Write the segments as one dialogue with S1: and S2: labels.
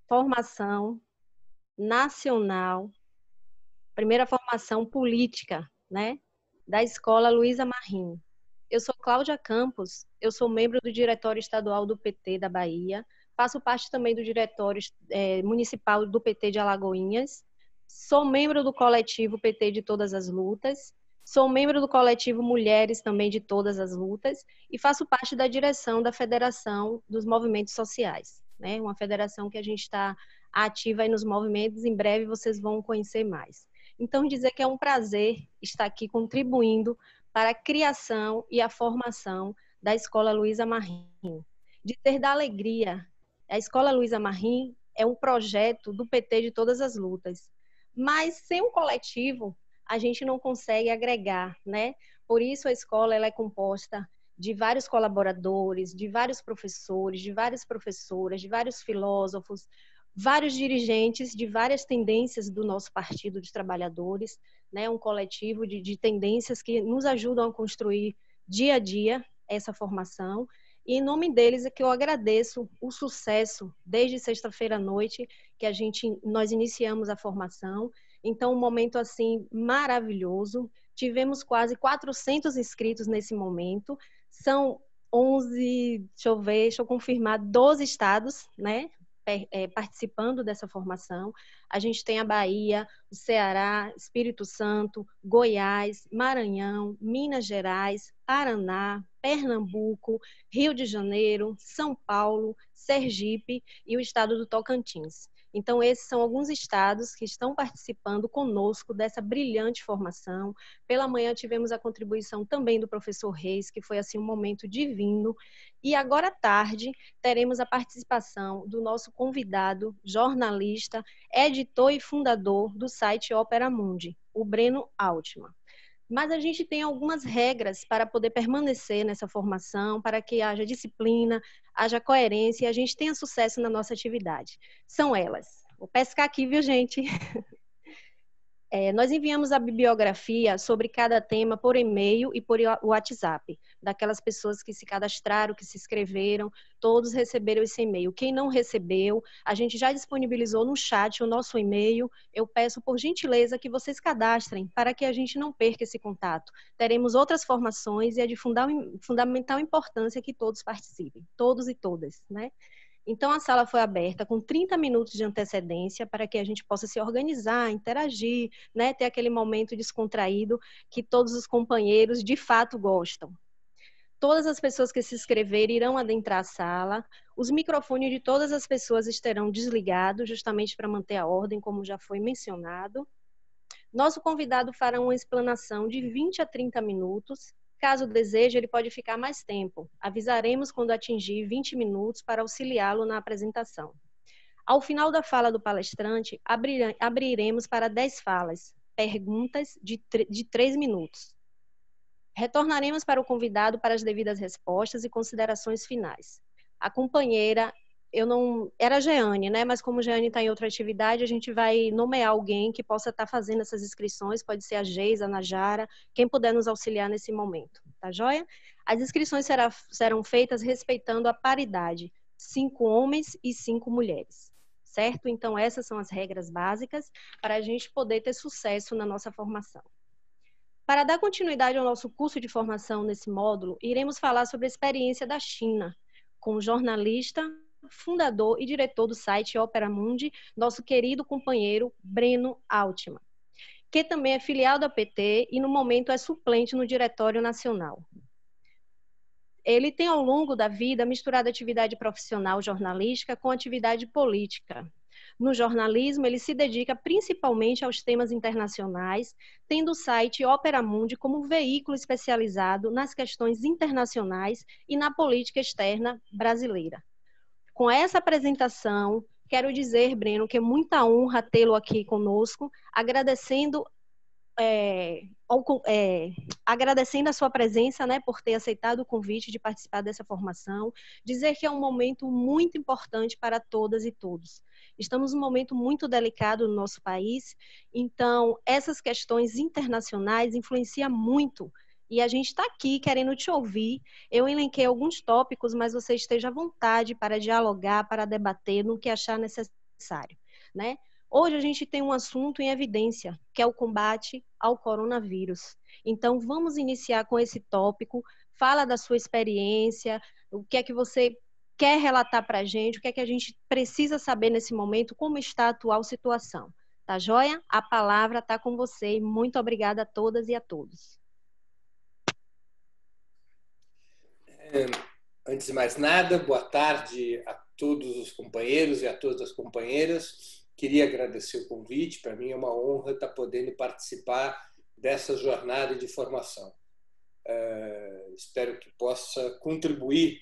S1: formação nacional, primeira formação política, né, da Escola Luísa Marim. Eu sou Cláudia Campos, eu sou membro do Diretório Estadual do PT da Bahia, faço parte também do Diretório Municipal do PT de Alagoinhas, sou membro do coletivo PT de Todas as Lutas, sou membro do coletivo Mulheres também de Todas as Lutas e faço parte da direção da Federação dos Movimentos Sociais, né? Uma federação que a gente está ativa aí nos movimentos, em breve vocês vão conhecer mais. Então, dizer que é um prazer estar aqui contribuindo para a criação e a formação da Escola Luísa Marim. Dizer da alegria, a Escola Luísa Marim é um projeto do PT de Todas as Lutas, mas sem um coletivo a gente não consegue agregar, né? Por isso a escola ela é composta de vários colaboradores, de vários professores, de várias professoras, de vários filósofos, vários dirigentes de várias tendências do nosso Partido dos Trabalhadores, né? Um coletivo de tendências que nos ajudam a construir dia a dia essa formação. E em nome deles é que eu agradeço o sucesso desde sexta-feira à noite que nós iniciamos a formação. Então, um momento assim maravilhoso. Tivemos quase 400 inscritos nesse momento. São 11, deixa eu confirmar, 12 estados, né? Participando dessa formação. A gente tem a Bahia, o Ceará, Espírito Santo, Goiás, Maranhão, Minas Gerais, Paraná, Pernambuco, Rio de Janeiro, São Paulo, Sergipe e o estado do Tocantins. Então, esses são alguns estados que estão participando conosco dessa brilhante formação. Pela manhã tivemos a contribuição também do professor Reis, que foi assim um momento divino. E agora à tarde teremos a participação do nosso convidado, jornalista, editor e fundador do site Opera Mundi, o Breno Altman. Mas a gente tem algumas regras para poder permanecer nessa formação, para que haja disciplina, haja coerência e a gente tenha sucesso na nossa atividade. São elas. Vou pescar aqui, viu, gente? Nós enviamos a bibliografia sobre cada tema por e-mail e por WhatsApp, daquelas pessoas que se cadastraram, que se inscreveram, todos receberam esse e-mail. Quem não recebeu, a gente já disponibilizou no chat o nosso e-mail. Eu peço, por gentileza, que vocês cadastrem, para que a gente não perca esse contato. Teremos outras formações e é de fundamental importância que todos participem, todos e todas, né? Então, a sala foi aberta com 30 minutos de antecedência para que a gente possa se organizar, interagir, né, ter aquele momento descontraído que todos os companheiros de fato gostam. Todas as pessoas que se inscreverem irão adentrar a sala. Os microfones de todas as pessoas estarão desligados, justamente para manter a ordem, como já foi mencionado. Nosso convidado fará uma explanação de 20 a 30 minutos. Caso deseje, ele pode ficar mais tempo. Avisaremos quando atingir 20 minutos para auxiliá-lo na apresentação. Ao final da fala do palestrante, abriremos para 10 falas, perguntas de 3 minutos. Retornaremos para o convidado para as devidas respostas e considerações finais. A companheira, era a Jeane, né? Mas como a Jeane está em outra atividade, a gente vai nomear alguém que possa estar fazendo essas inscrições, pode ser a Geisa, a Najara, quem puder nos auxiliar nesse momento, tá joia? As inscrições serão feitas respeitando a paridade, 5 homens e 5 mulheres, certo? Então, essas são as regras básicas para a gente poder ter sucesso na nossa formação. Para dar continuidade ao nosso curso de formação nesse módulo, iremos falar sobre a experiência da China, com o jornalista, fundador e diretor do site Opera Mundi, nosso querido companheiro Breno Altman, que também é filial da PT e no momento é suplente no Diretório Nacional. Ele tem ao longo da vida misturado atividade profissional jornalística com atividade política. No jornalismo, ele se dedica principalmente aos temas internacionais, tendo o site Opera Mundi como veículo especializado nas questões internacionais e na política externa brasileira. Com essa apresentação, quero dizer, Breno, que é muita honra tê-lo aqui conosco, agradecendo agradecendo a sua presença, né, por ter aceitado o convite de participar dessa formação, dizer que é um momento muito importante para todas e todos. Estamos num momento muito delicado no nosso país, então essas questões internacionais influenciam muito E a gente está aqui querendo te ouvir. Eu elenquei alguns tópicos, mas você esteja à vontade para dialogar, para debater no que achar necessário, né? Hoje a gente tem um assunto em evidência, que é o combate ao coronavírus. Então, vamos iniciar com esse tópico. Fala da sua experiência, o que é que você quer relatar para a gente, o que é que a gente precisa saber nesse momento, como está a atual situação. Tá joia? A palavra está com você e muito obrigada a todas e a todos.
S2: Antes de mais nada, boa tarde a todos os companheiros e a todas as companheiras. Queria agradecer o convite. Para mim é uma honra estar podendo participar dessa jornada de formação. Espero que possa contribuir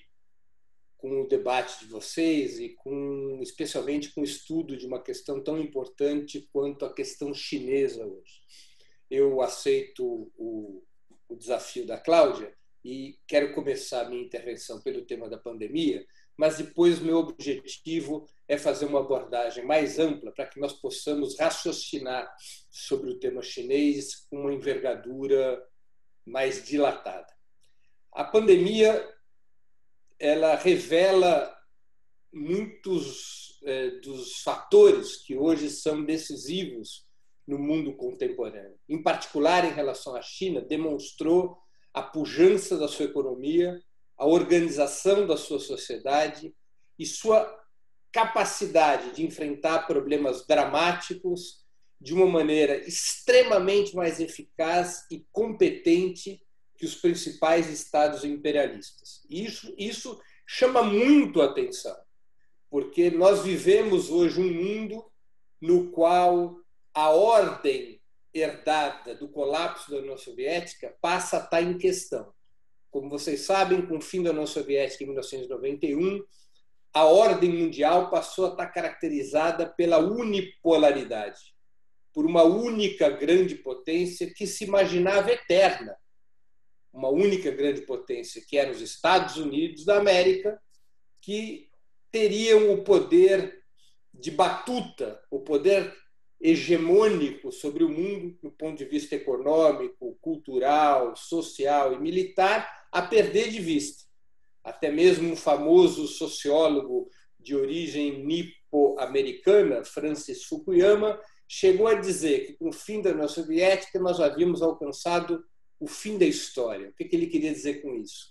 S2: com o debate de vocês e especialmente com o estudo de uma questão tão importante quanto a questão chinesa hoje. Eu aceito o desafio da Cláudia e quero começar a minha intervenção pelo tema da pandemia, mas depois meu objetivo é fazer uma abordagem mais ampla para que nós possamos raciocinar sobre o tema chinês com uma envergadura mais dilatada. A pandemia ela revela muitos dos fatores que hoje são decisivos no mundo contemporâneo. Em particular, em relação à China, demonstrou a pujança da sua economia, a organização da sua sociedade e sua capacidade de enfrentar problemas dramáticos de uma maneira extremamente mais eficaz e competente que os principais estados imperialistas. Isso chama muito a atenção, porque nós vivemos hoje um mundo no qual a ordem herdada do colapso da União Soviética passa a estar em questão. Como vocês sabem, com o fim da União Soviética em 1991, a ordem mundial passou a estar caracterizada pela unipolaridade, por uma única grande potência que se imaginava eterna. Uma única grande potência, que eram os Estados Unidos da América, que teriam o poder de batuta, o poder hegemônico sobre o mundo, do ponto de vista econômico, cultural, social e militar, a perder de vista. Até mesmo um famoso sociólogo de origem nipo-americana, Francis Fukuyama, chegou a dizer que, com o fim da União Soviética, nós havíamos alcançado o fim da história. O que ele queria dizer com isso?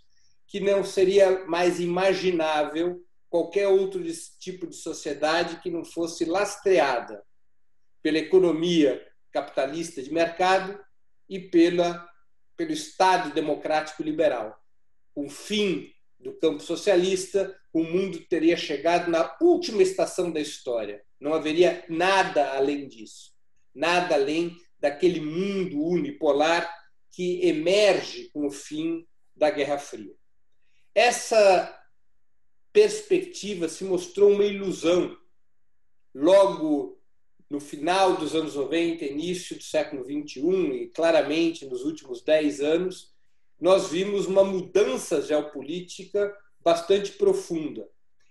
S2: Que não seria mais imaginável qualquer outro tipo de sociedade que não fosse lastreada pela economia capitalista de mercado e pelo Estado democrático liberal. Com o fim do campo socialista, o mundo teria chegado na última estação da história. Não haveria nada além disso. Nada além daquele mundo unipolar que emerge com o fim da Guerra Fria. Essa perspectiva se mostrou uma ilusão logo no final dos anos 90, início do século XXI, e claramente nos últimos 10 anos, nós vimos uma mudança geopolítica bastante profunda.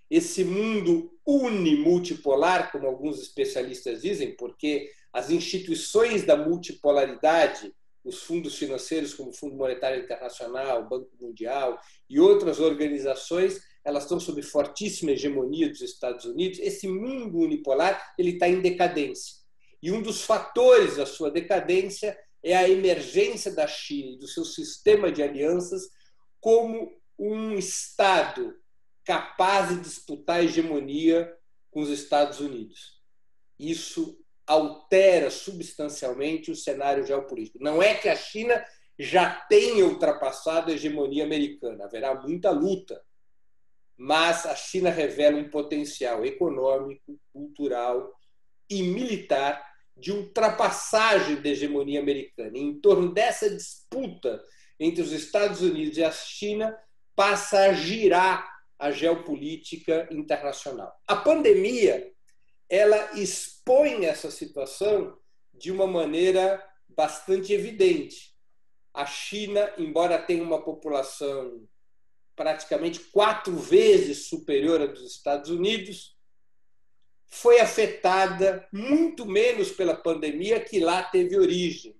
S2: Esse mundo unimultipolar, como alguns especialistas dizem, porque as instituições da multipolaridade, os fundos financeiros como o Fundo Monetário Internacional, o Banco Mundial e outras organizações, elas estão sob fortíssima hegemonia dos Estados Unidos. Esse mundo unipolar ele está em decadência. E um dos fatores da sua decadência é a emergência da China e do seu sistema de alianças como um Estado capaz de disputar a hegemonia com os Estados Unidos. Isso altera substancialmente o cenário geopolítico. Não é que a China já tenha ultrapassado a hegemonia americana, haverá muita luta, mas a China revela um potencial econômico, cultural e militar de ultrapassagem da hegemonia americana. E em torno dessa disputa entre os Estados Unidos e a China passa a girar a geopolítica internacional. A pandemia ela expõe essa situação de uma maneira bastante evidente. A China, embora tenha uma população praticamente 4 vezes superior à dos Estados Unidos, foi afetada muito menos pela pandemia que lá teve origem,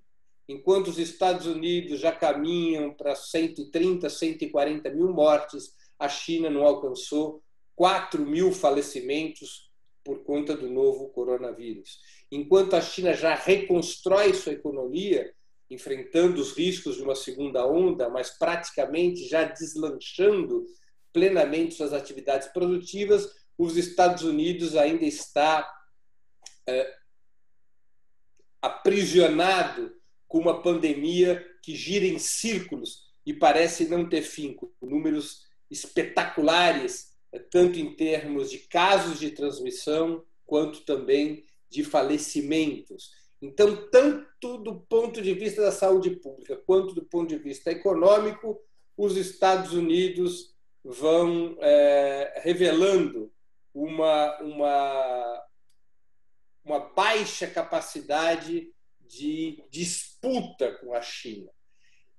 S2: enquanto os Estados Unidos já caminham para 130, 140 mil mortes, a China não alcançou 4 mil falecimentos por conta do novo coronavírus. Enquanto a China já reconstrói sua economia, enfrentando os riscos de uma segunda onda, mas praticamente já deslanchando plenamente suas atividades produtivas, os Estados Unidos ainda está aprisionado com uma pandemia que gira em círculos e parece não ter fim, com números espetaculares, tanto em termos de casos de transmissão, quanto também de falecimentos. Então, tanto do ponto de vista da saúde pública, quanto do ponto de vista econômico, os Estados Unidos vão revelando uma baixa capacidade de disputa com a China.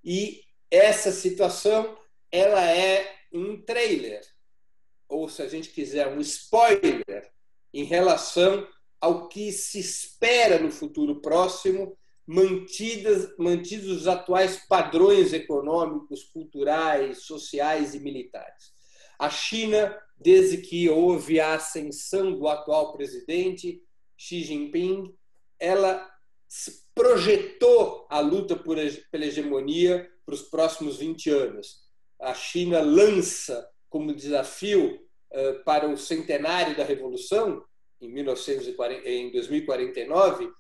S2: E essa situação ela é um trailer, ou se a gente quiser, um spoiler em relação ao que se espera no futuro próximo, mantidos os atuais padrões econômicos, culturais, sociais e militares. A China, desde que houve a ascensão do atual presidente, Xi Jinping, ela projetou a luta pela hegemonia para os próximos 20 anos. A China lança como desafio para o centenário da Revolução, em 2049,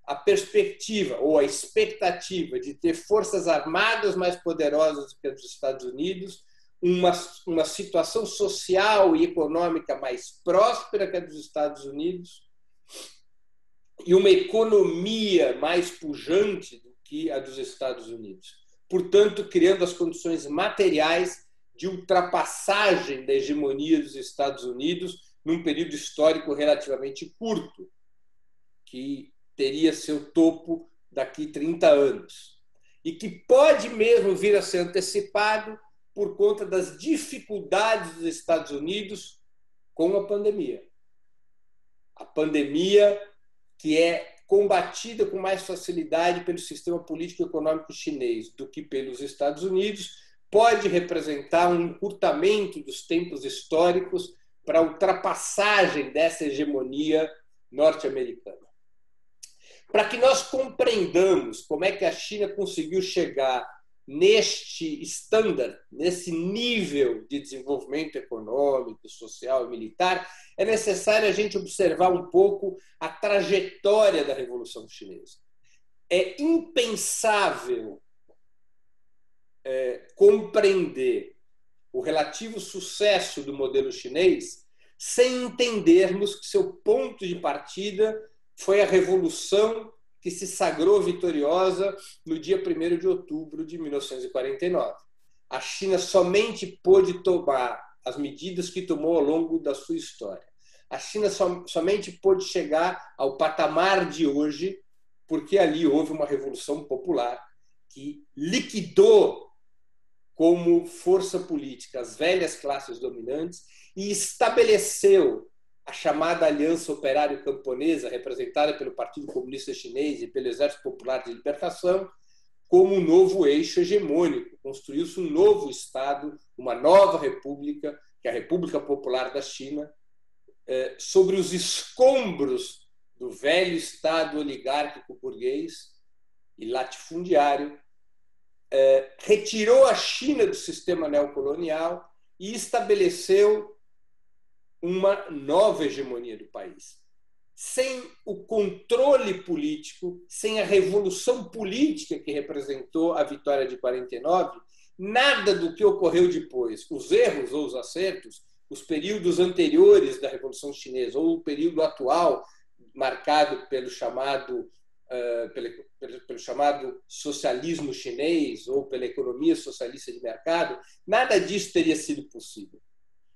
S2: a perspectiva ou a expectativa de ter forças armadas mais poderosas do que as dos Estados Unidos, uma situação social e econômica mais próspera que a dos Estados Unidos e uma economia mais pujante do que a dos Estados Unidos. Portanto, criando as condições materiais de ultrapassagem da hegemonia dos Estados Unidos num período histórico relativamente curto, que teria seu topo daqui 30 anos. E que pode mesmo vir a ser antecipado por conta das dificuldades dos Estados Unidos com a pandemia. A pandemia que é combatida com mais facilidade pelo sistema político e econômico chinês do que pelos Estados Unidos, pode representar um encurtamento dos tempos históricos para a ultrapassagem dessa hegemonia norte-americana. Para que nós compreendamos como é que a China conseguiu chegar neste standard, nesse nível de desenvolvimento econômico, social e militar, é necessário a gente observar um pouco a trajetória da Revolução Chinesa. É impensável compreender o relativo sucesso do modelo chinês sem entendermos que seu ponto de partida foi a Revolução que se sagrou vitoriosa no dia 1º de outubro de 1949. A China somente pôde tomar as medidas que tomou ao longo da sua história. A China somente pôde chegar ao patamar de hoje porque ali houve uma revolução popular que liquidou como força política as velhas classes dominantes e estabeleceu a chamada Aliança Operário-Camponesa, representada pelo Partido Comunista Chinês e pelo Exército Popular de Libertação, como um novo eixo hegemônico. Construiu-se um novo Estado, uma nova república, que é a República Popular da China, sobre os escombros do velho Estado oligárquico burguês e latifundiário, retirou a China do sistema neocolonial e estabeleceu uma nova hegemonia do país. Sem o controle político, sem a revolução política que representou a vitória de 49, nada do que ocorreu depois, os erros ou os acertos, os períodos anteriores da Revolução Chinesa ou o período atual, marcado pelo chamado socialismo chinês ou pela economia socialista de mercado, nada disso teria sido possível.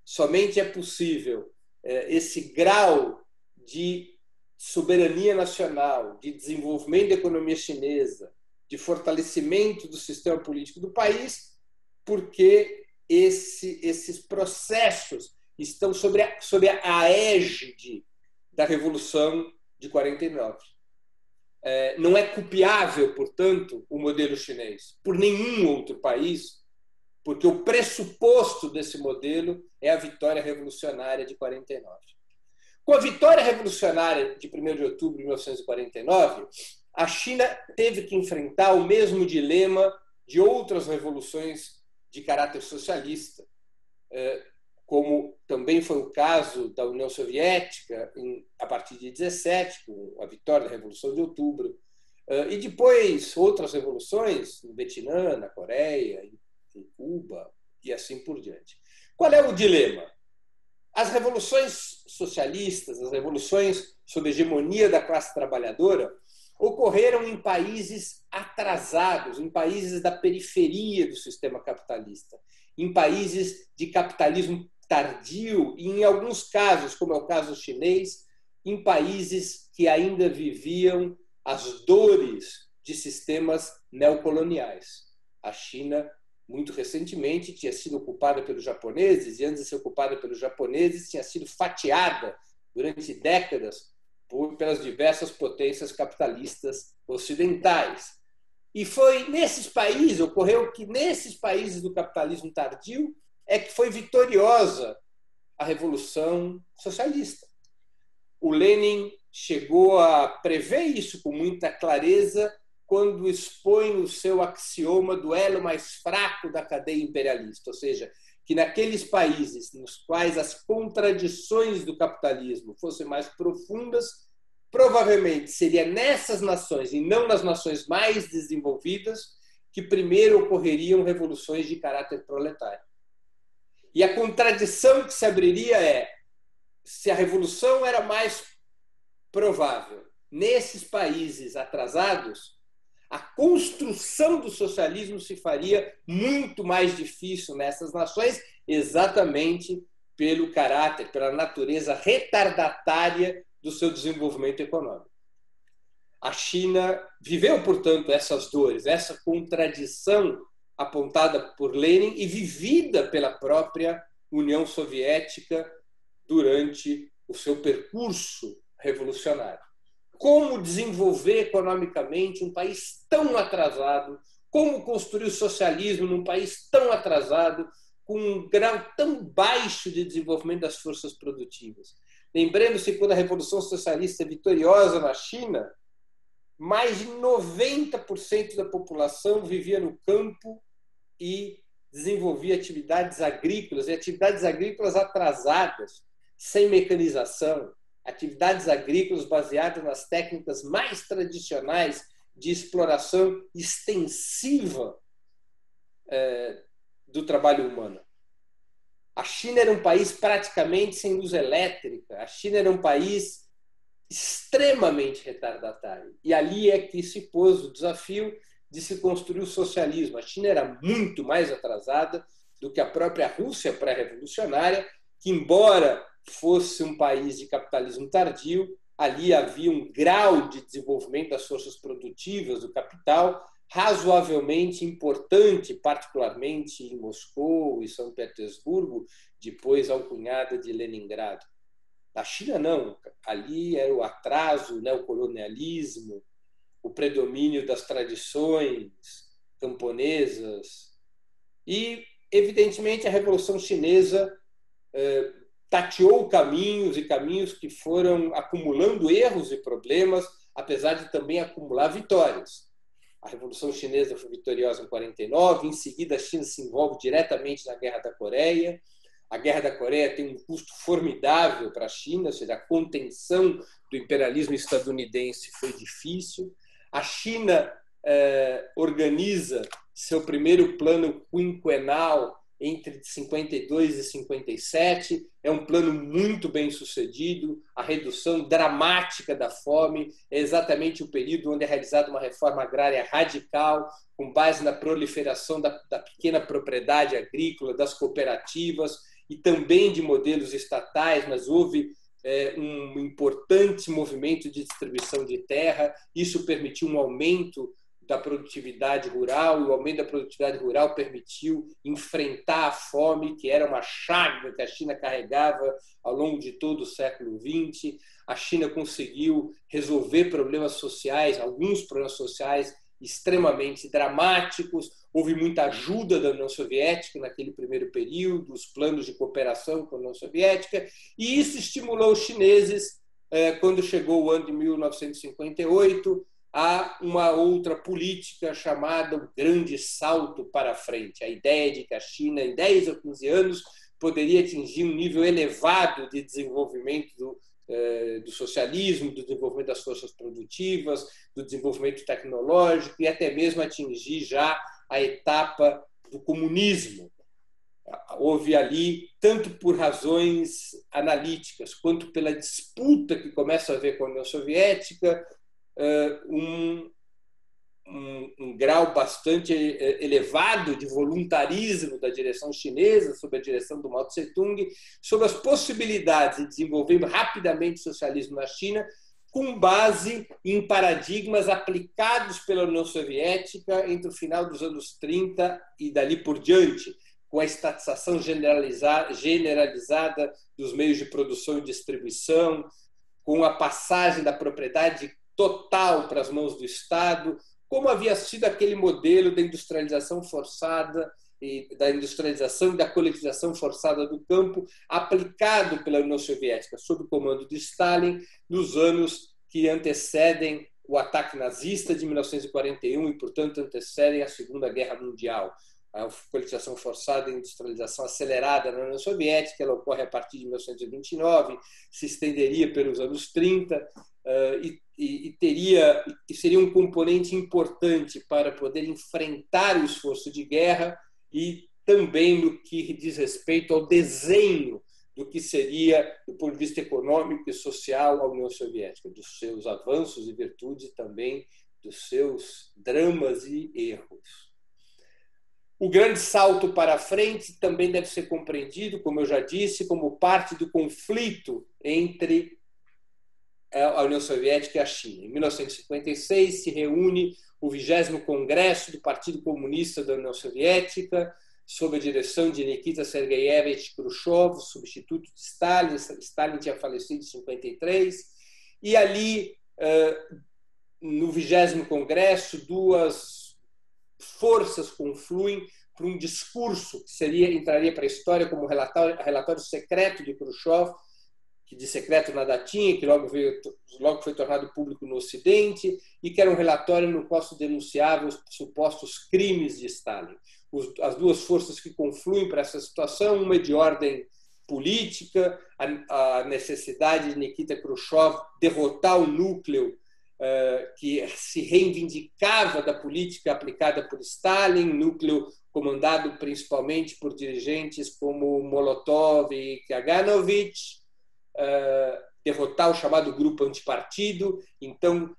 S2: Somente é possível esse grau de soberania nacional, de desenvolvimento da economia chinesa, de fortalecimento do sistema político do país, porque esses processos estão sob a égide da Revolução de 49. não é copiável, portanto, o modelo chinês por nenhum outro país, porque o pressuposto desse modelo é a vitória revolucionária de 49. Com a vitória revolucionária de 1º de outubro de 1949, a China teve que enfrentar o mesmo dilema de outras revoluções de caráter socialista, como também foi o caso da União Soviética a partir de 17, com a vitória da Revolução de Outubro, e depois outras revoluções no Vietnã, na Coreia, em Cuba e assim por diante. Qual é o dilema? As revoluções socialistas, as revoluções sob hegemonia da classe trabalhadora, ocorreram em países atrasados, em países da periferia do sistema capitalista, em países de capitalismo tardio e, em alguns casos, como é o caso chinês, em países que ainda viviam as dores de sistemas neocoloniais. A China, muito recentemente, tinha sido ocupada pelos japoneses e, antes de ser ocupada pelos japoneses, tinha sido fatiada durante décadas pelas diversas potências capitalistas ocidentais. E foi nesses países, ocorreu que nesses países do capitalismo tardio é que foi vitoriosa a Revolução Socialista. O Lenin chegou a prever isso com muita clareza quando expõe o seu axioma do elo mais fraco da cadeia imperialista, ou seja, que naqueles países nos quais as contradições do capitalismo fossem mais profundas, provavelmente seria nessas nações e não nas nações mais desenvolvidas que primeiro ocorreriam revoluções de caráter proletário. E a contradição que se abriria é: se a revolução era mais provável nesses países atrasados, a construção do socialismo se faria muito mais difícil nessas nações, exatamente pelo caráter, pela natureza retardatária do seu desenvolvimento econômico. A China viveu, portanto, essas dores, essa contradição apontada por Lenin e vivida pela própria União Soviética durante o seu percurso revolucionário. Como desenvolver economicamente um país tão atrasado, como construir o socialismo num país tão atrasado, com um grau tão baixo de desenvolvimento das forças produtivas. Lembrando-se que quando a Revolução Socialista é vitoriosa na China, mais de 90% da população vivia no campo e desenvolvia atividades agrícolas, e atividades agrícolas atrasadas, sem mecanização, atividades agrícolas baseadas nas técnicas mais tradicionais de exploração extensiva do trabalho humano. A China era um país praticamente sem luz elétrica, a China era um país extremamente retardatário. E ali é que se pôs o desafio de se construir o socialismo. A China era muito mais atrasada do que a própria Rússia pré-revolucionária, que, embora fosse um país de capitalismo tardio, ali havia um grau de desenvolvimento das forças produtivas do capital razoavelmente importante, particularmente em Moscou e São Petersburgo, depois alcunhada de Leningrado. Na China, não. Ali era o atraso, o neocolonialismo, o predomínio das tradições camponesas. E, evidentemente, a Revolução Chinesa tateou caminhos e caminhos que foram acumulando erros e problemas, apesar de também acumular vitórias. A Revolução Chinesa foi vitoriosa em 49, em seguida a China se envolve diretamente na Guerra da Coreia. A Guerra da Coreia tem um custo formidável para a China, ou seja, a contenção do imperialismo estadunidense foi difícil. A China organiza seu primeiro plano quinquenal entre 52 e 57, é um plano muito bem sucedido, a redução dramática da fome é exatamente o período onde é realizada uma reforma agrária radical, com base na proliferação da pequena propriedade agrícola, das cooperativas e também de modelos estatais, mas houve um importante movimento de distribuição de terra, isso permitiu um aumento da produtividade rural, e o aumento da produtividade rural permitiu enfrentar a fome, que era uma chaga que a China carregava ao longo de todo o século XX. a China conseguiu resolver problemas sociais, alguns problemas sociais extremamente dramáticos. Houve muita ajuda da União Soviética naquele primeiro período, os planos de cooperação com a União Soviética, e isso estimulou os chineses, quando chegou o ano de 1958, a uma outra política chamada o grande salto para frente. A ideia de que a China, em 10 ou 15 anos, poderia atingir um nível elevado de desenvolvimento do socialismo, do desenvolvimento das forças produtivas, do desenvolvimento tecnológico e até mesmo atingir já a etapa do comunismo. Houve ali, tanto por razões analíticas, quanto pela disputa que começa a haver com a União Soviética, um grau bastante elevado de voluntarismo da direção chinesa, sob a direção do Mao Tse-tung, sobre as possibilidades de desenvolver rapidamente o socialismo na China, com base em paradigmas aplicados pela União Soviética entre o final dos anos 30 e dali por diante, com a estatização generalizada dos meios de produção e distribuição, com a passagem da propriedade total para as mãos do Estado, como havia sido aquele modelo da industrialização forçada, da industrialização e da coletivização forçada do campo, aplicado pela União Soviética sob o comando de Stalin nos anos que antecedem o ataque nazista de 1941 e, portanto, antecedem a Segunda Guerra Mundial. A coletivização forçada e industrialização acelerada na União Soviética, ela ocorre a partir de 1929, se estenderia pelos anos 30 e seria um componente importante para poder enfrentar o esforço de guerra e também no que diz respeito ao desenho do que seria, do ponto de vista econômico e social, a União Soviética, dos seus avanços e virtudes e também dos seus dramas e erros. O grande salto para frente também deve ser compreendido, como eu já disse, como parte do conflito entre a União Soviética e a China. Em 1956 se reúne o 20º Congresso do Partido Comunista da União Soviética, sob a direção de Nikita Sergeyevich Khrushchev, substituto de Stalin. Stalin tinha falecido em 53. E ali, no 20º Congresso, duas forças confluem para um discurso que entraria para a história como relatório secreto de Khrushchev, que de secreto nada tinha, que logo foi tornado público no Ocidente, e que era um relatório no qual se denunciavam os supostos crimes de Stalin. As duas forças que confluem para essa situação, uma é de ordem política, a necessidade de Nikita Khrushchev derrotar o núcleo que se reivindicava da política aplicada por Stalin, núcleo comandado principalmente por dirigentes como Molotov e Kaganovich, derrotar o chamado grupo antipartido. Então,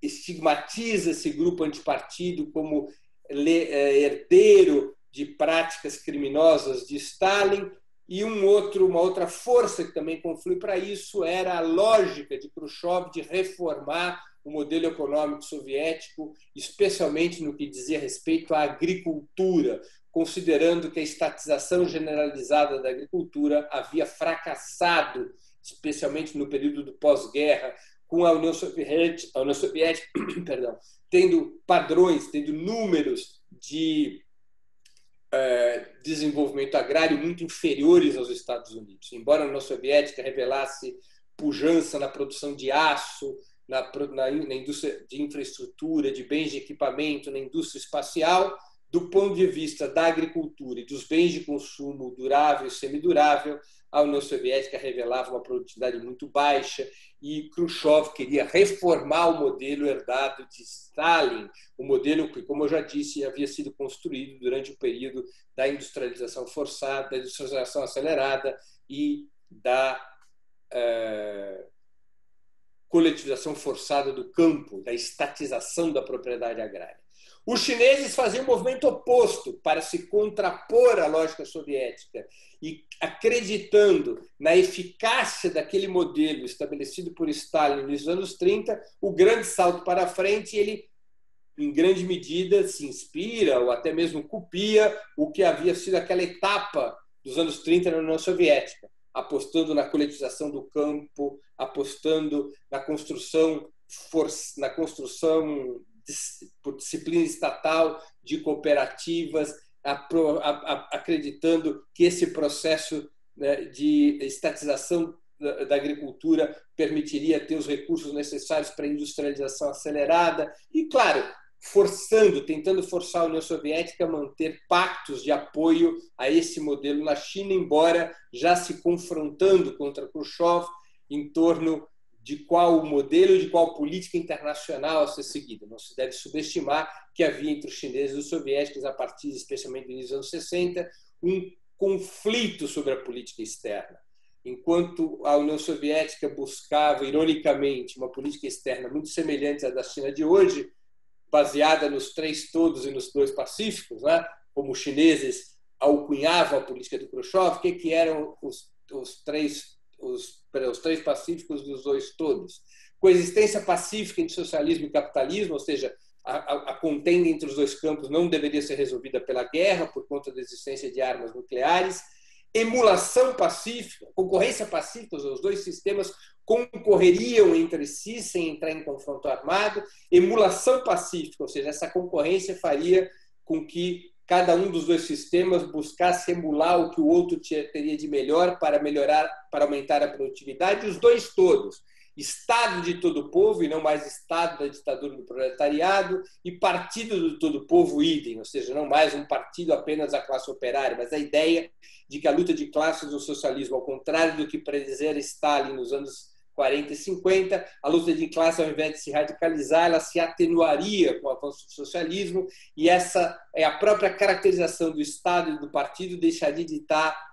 S2: estigmatiza esse grupo antipartido como herdeiro de práticas criminosas de Stalin. E uma outra força que também conflui para isso era a lógica de Khrushchev de reformar o modelo econômico soviético, especialmente no que dizia respeito à agricultura, considerando que a estatização generalizada da agricultura havia fracassado, especialmente no período do pós-guerra, com a União Soviética perdão, tendo padrões, tendo números de desenvolvimento agrário muito inferiores aos Estados Unidos. Embora a União Soviética revelasse pujança na produção de aço, na indústria de infraestrutura, de bens de equipamento, na indústria espacial, do ponto de vista da agricultura e dos bens de consumo durável e semidurável, a União Soviética revelava uma produtividade muito baixa e Khrushchev queria reformar o modelo herdado de Stalin, o modelo que, como eu já disse, havia sido construído durante o período da industrialização forçada, da industrialização acelerada e da coletivização forçada do campo, da estatização da propriedade agrária. Os chineses faziam um movimento oposto para se contrapor à lógica soviética e, acreditando na eficácia daquele modelo estabelecido por Stalin nos anos 30, o grande salto para frente, ele, em grande medida, se inspira ou até mesmo copia o que havia sido aquela etapa dos anos 30 na União Soviética. apostando na coletivização do campo, apostando na construção por disciplina estatal de cooperativas, acreditando que esse processo, né, de estatização da agricultura permitiria ter os recursos necessários para a industrialização acelerada e, claro, tentando forçar a União Soviética a manter pactos de apoio a esse modelo na China, embora já se confrontando contra Khrushchev em torno de qual modelo, de qual política internacional a ser seguida. Não se deve subestimar que havia entre os chineses e os soviéticos, a partir especialmente do início dos anos 60, um conflito sobre a política externa. Enquanto a União Soviética buscava, ironicamente, uma política externa muito semelhante à da China de hoje, baseada nos três todos e nos dois pacíficos, né? Como os chineses alcunhavam a política do Khrushchev, o que eram os três pacíficos dos dois todos? Coexistência pacífica entre socialismo e capitalismo, ou seja, a contenda entre os dois campos não deveria ser resolvida pela guerra por conta da existência de armas nucleares. Emulação pacífica, concorrência pacífica, os dois sistemas concorreriam entre si sem entrar em confronto armado. Emulação pacífica, ou seja, essa concorrência faria com que cada um dos dois sistemas buscasse emular o que o outro teria de melhor, para aumentar a produtividade. Os dois todos, Estado de todo o povo e não mais Estado da ditadura do proletariado, e Partido do todo o povo, idem, ou seja, não mais um partido apenas da classe operária, mas a ideia de que a luta de classes do socialismo, ao contrário do que predizera Stalin nos anos 40 e 50, a luta de classe, ao invés de se radicalizar, ela se atenuaria com o avanço do socialismo, e essa é a própria caracterização do Estado e do partido, deixaria de estar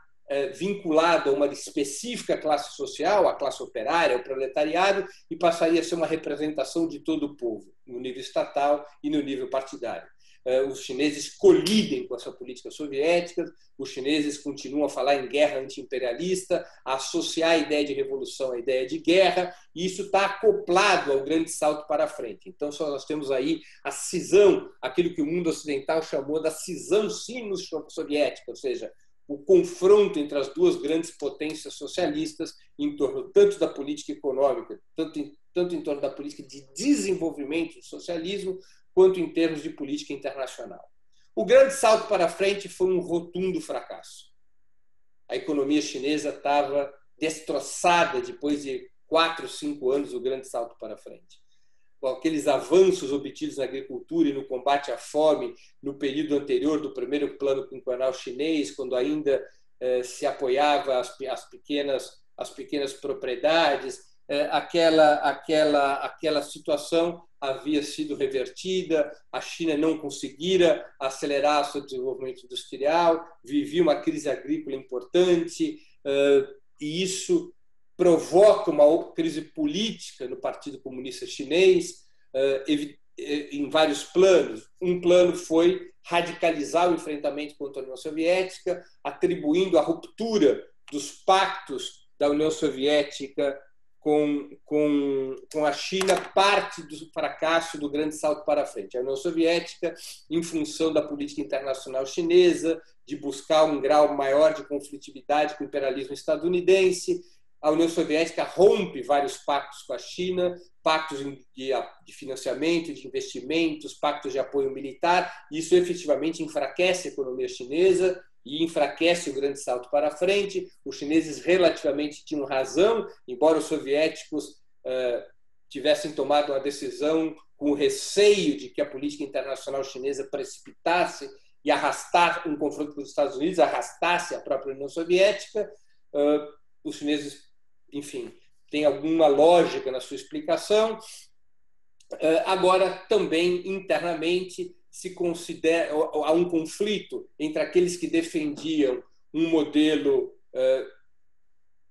S2: vinculado a uma específica classe social, a classe operária, o proletariado, e passaria a ser uma representação de todo o povo, no nível estatal e no nível partidário. Os chineses colidem com essa política soviética, os chineses continuam a falar em guerra anti-imperialista, a associar a ideia de revolução à ideia de guerra, e isso está acoplado ao grande salto para frente. Então, nós temos aí a cisão, aquilo que o mundo ocidental chamou da cisão sino-soviética, ou seja, o confronto entre as duas grandes potências socialistas em torno tanto da política econômica, tanto em torno da política de desenvolvimento do socialismo, quanto em termos de política internacional. O grande salto para frente foi um rotundo fracasso. A economia chinesa estava destroçada depois de 4, 5 anos do grande salto para frente. Com aqueles avanços obtidos na agricultura e no combate à fome no período anterior do primeiro plano quinquenal chinês, quando ainda se apoiava as pequenas propriedades, aquela situação havia sido revertida, a China não conseguira acelerar seu desenvolvimento industrial, vivia uma crise agrícola importante, e isso provoca uma crise política no Partido Comunista Chinês, em vários planos. Um plano foi radicalizar o enfrentamento contra a União Soviética, atribuindo a ruptura dos pactos da União Soviética com a China parte do fracasso do grande salto para frente. A União Soviética, em função da política internacional chinesa, de buscar um grau maior de conflitividade com o imperialismo estadunidense, a União Soviética rompe vários pactos com a China, pactos de financiamento, de investimentos, pactos de apoio militar. Isso efetivamente enfraquece a economia chinesa e enfraquece o grande salto para frente. Os chineses relativamente tinham razão, embora os soviéticos tivessem tomado uma decisão com o receio de que a política internacional chinesa precipitasse e arrastasse um confronto com os Estados Unidos, arrastasse a própria União Soviética. Os chineses, enfim, têm alguma lógica na sua explicação. Agora, também internamente, há um conflito entre aqueles que defendiam um modelo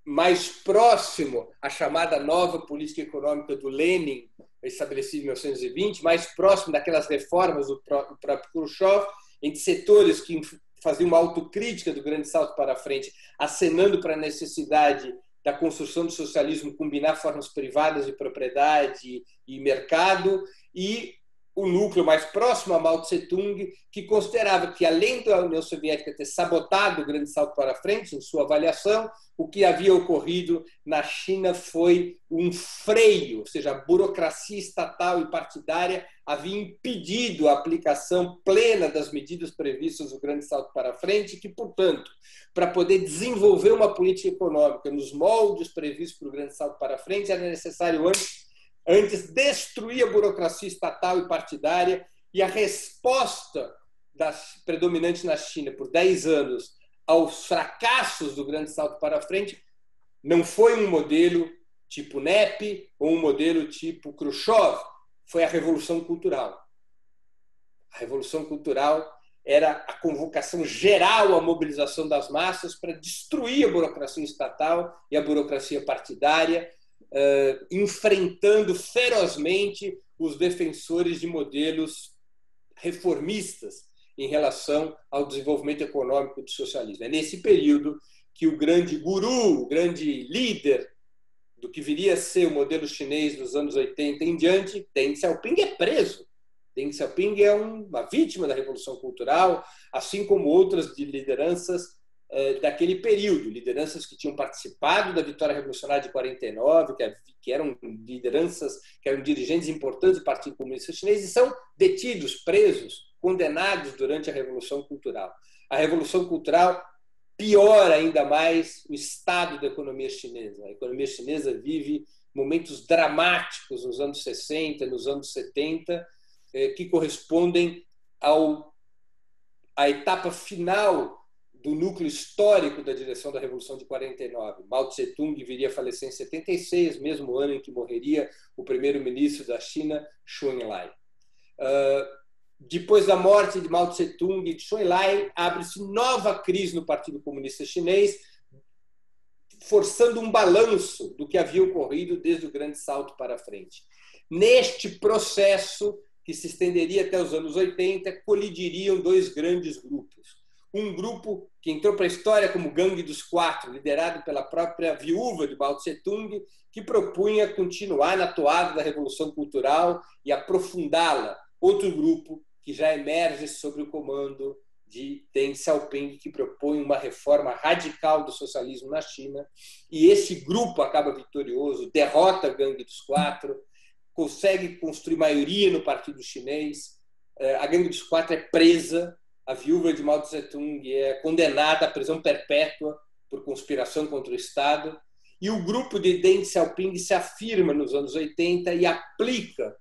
S2: mais próximo à chamada nova política econômica do Lenin, estabelecida em 1920, mais próximo daquelas reformas do próprio Khrushchev, entre setores que faziam uma autocrítica do grande salto para frente, acenando para a necessidade da construção do socialismo combinar formas privadas de propriedade e mercado, e o núcleo mais próximo a Mao Tse-tung, que considerava que, além da União Soviética ter sabotado o grande salto para frente, em sua avaliação, o que havia ocorrido na China foi um freio, ou seja, a burocracia estatal e partidária havia impedido a aplicação plena das medidas previstas no grande salto para frente, e que, portanto, para poder desenvolver uma política econômica nos moldes previstos para o grande salto para frente, era necessário antes destruir a burocracia estatal e partidária, e a resposta predominante na China por 10 anos aos fracassos do grande salto para frente não foi um modelo tipo NEP ou um modelo tipo Khrushchev, foi a Revolução Cultural. A Revolução Cultural era a convocação geral à mobilização das massas para destruir a burocracia estatal e a burocracia partidária, enfrentando ferozmente os defensores de modelos reformistas em relação ao desenvolvimento econômico do socialismo. É nesse período que o grande guru, o grande líder do que viria a ser o modelo chinês dos anos 80 em diante, Deng Xiaoping, é preso. Deng Xiaoping é uma vítima da Revolução Cultural, assim como outras de lideranças daquele período, lideranças que tinham participado da vitória revolucionária de 49, que eram lideranças, que eram dirigentes importantes do Partido Comunista Chinês, e são detidos, presos, condenados durante a Revolução Cultural. A Revolução Cultural piora ainda mais o estado da economia chinesa. A economia chinesa vive momentos dramáticos nos anos 60, nos anos 70, que correspondem à etapa final do núcleo histórico da direção da Revolução de 49. Mao Tse-tung viria a falecer em 76, mesmo ano em que morreria o primeiro-ministro da China, Zhou Enlai. Depois da morte de Mao Tse-tung e de Zhou Enlai, abre-se nova crise no Partido Comunista Chinês, forçando um balanço do que havia ocorrido desde o grande salto para frente. Neste processo, que se estenderia até os anos 80, colidiriam dois grandes grupos. Um grupo que entrou para a história como Gangue dos Quatro, liderado pela própria viúva de Mao Tse-tung, que propunha continuar na toada da Revolução Cultural e aprofundá-la. Outro grupo que já emerge sob o comando de Deng Xiaoping, que propõe uma reforma radical do socialismo na China. E esse grupo acaba vitorioso, derrota a Gangue dos Quatro, consegue construir maioria no Partido Chinês. A Gangue dos Quatro é presa, a viúva de Mao Tse-tung é condenada à prisão perpétua por conspiração contra o Estado, e o grupo de Deng Xiaoping se afirma nos anos 80 e aplica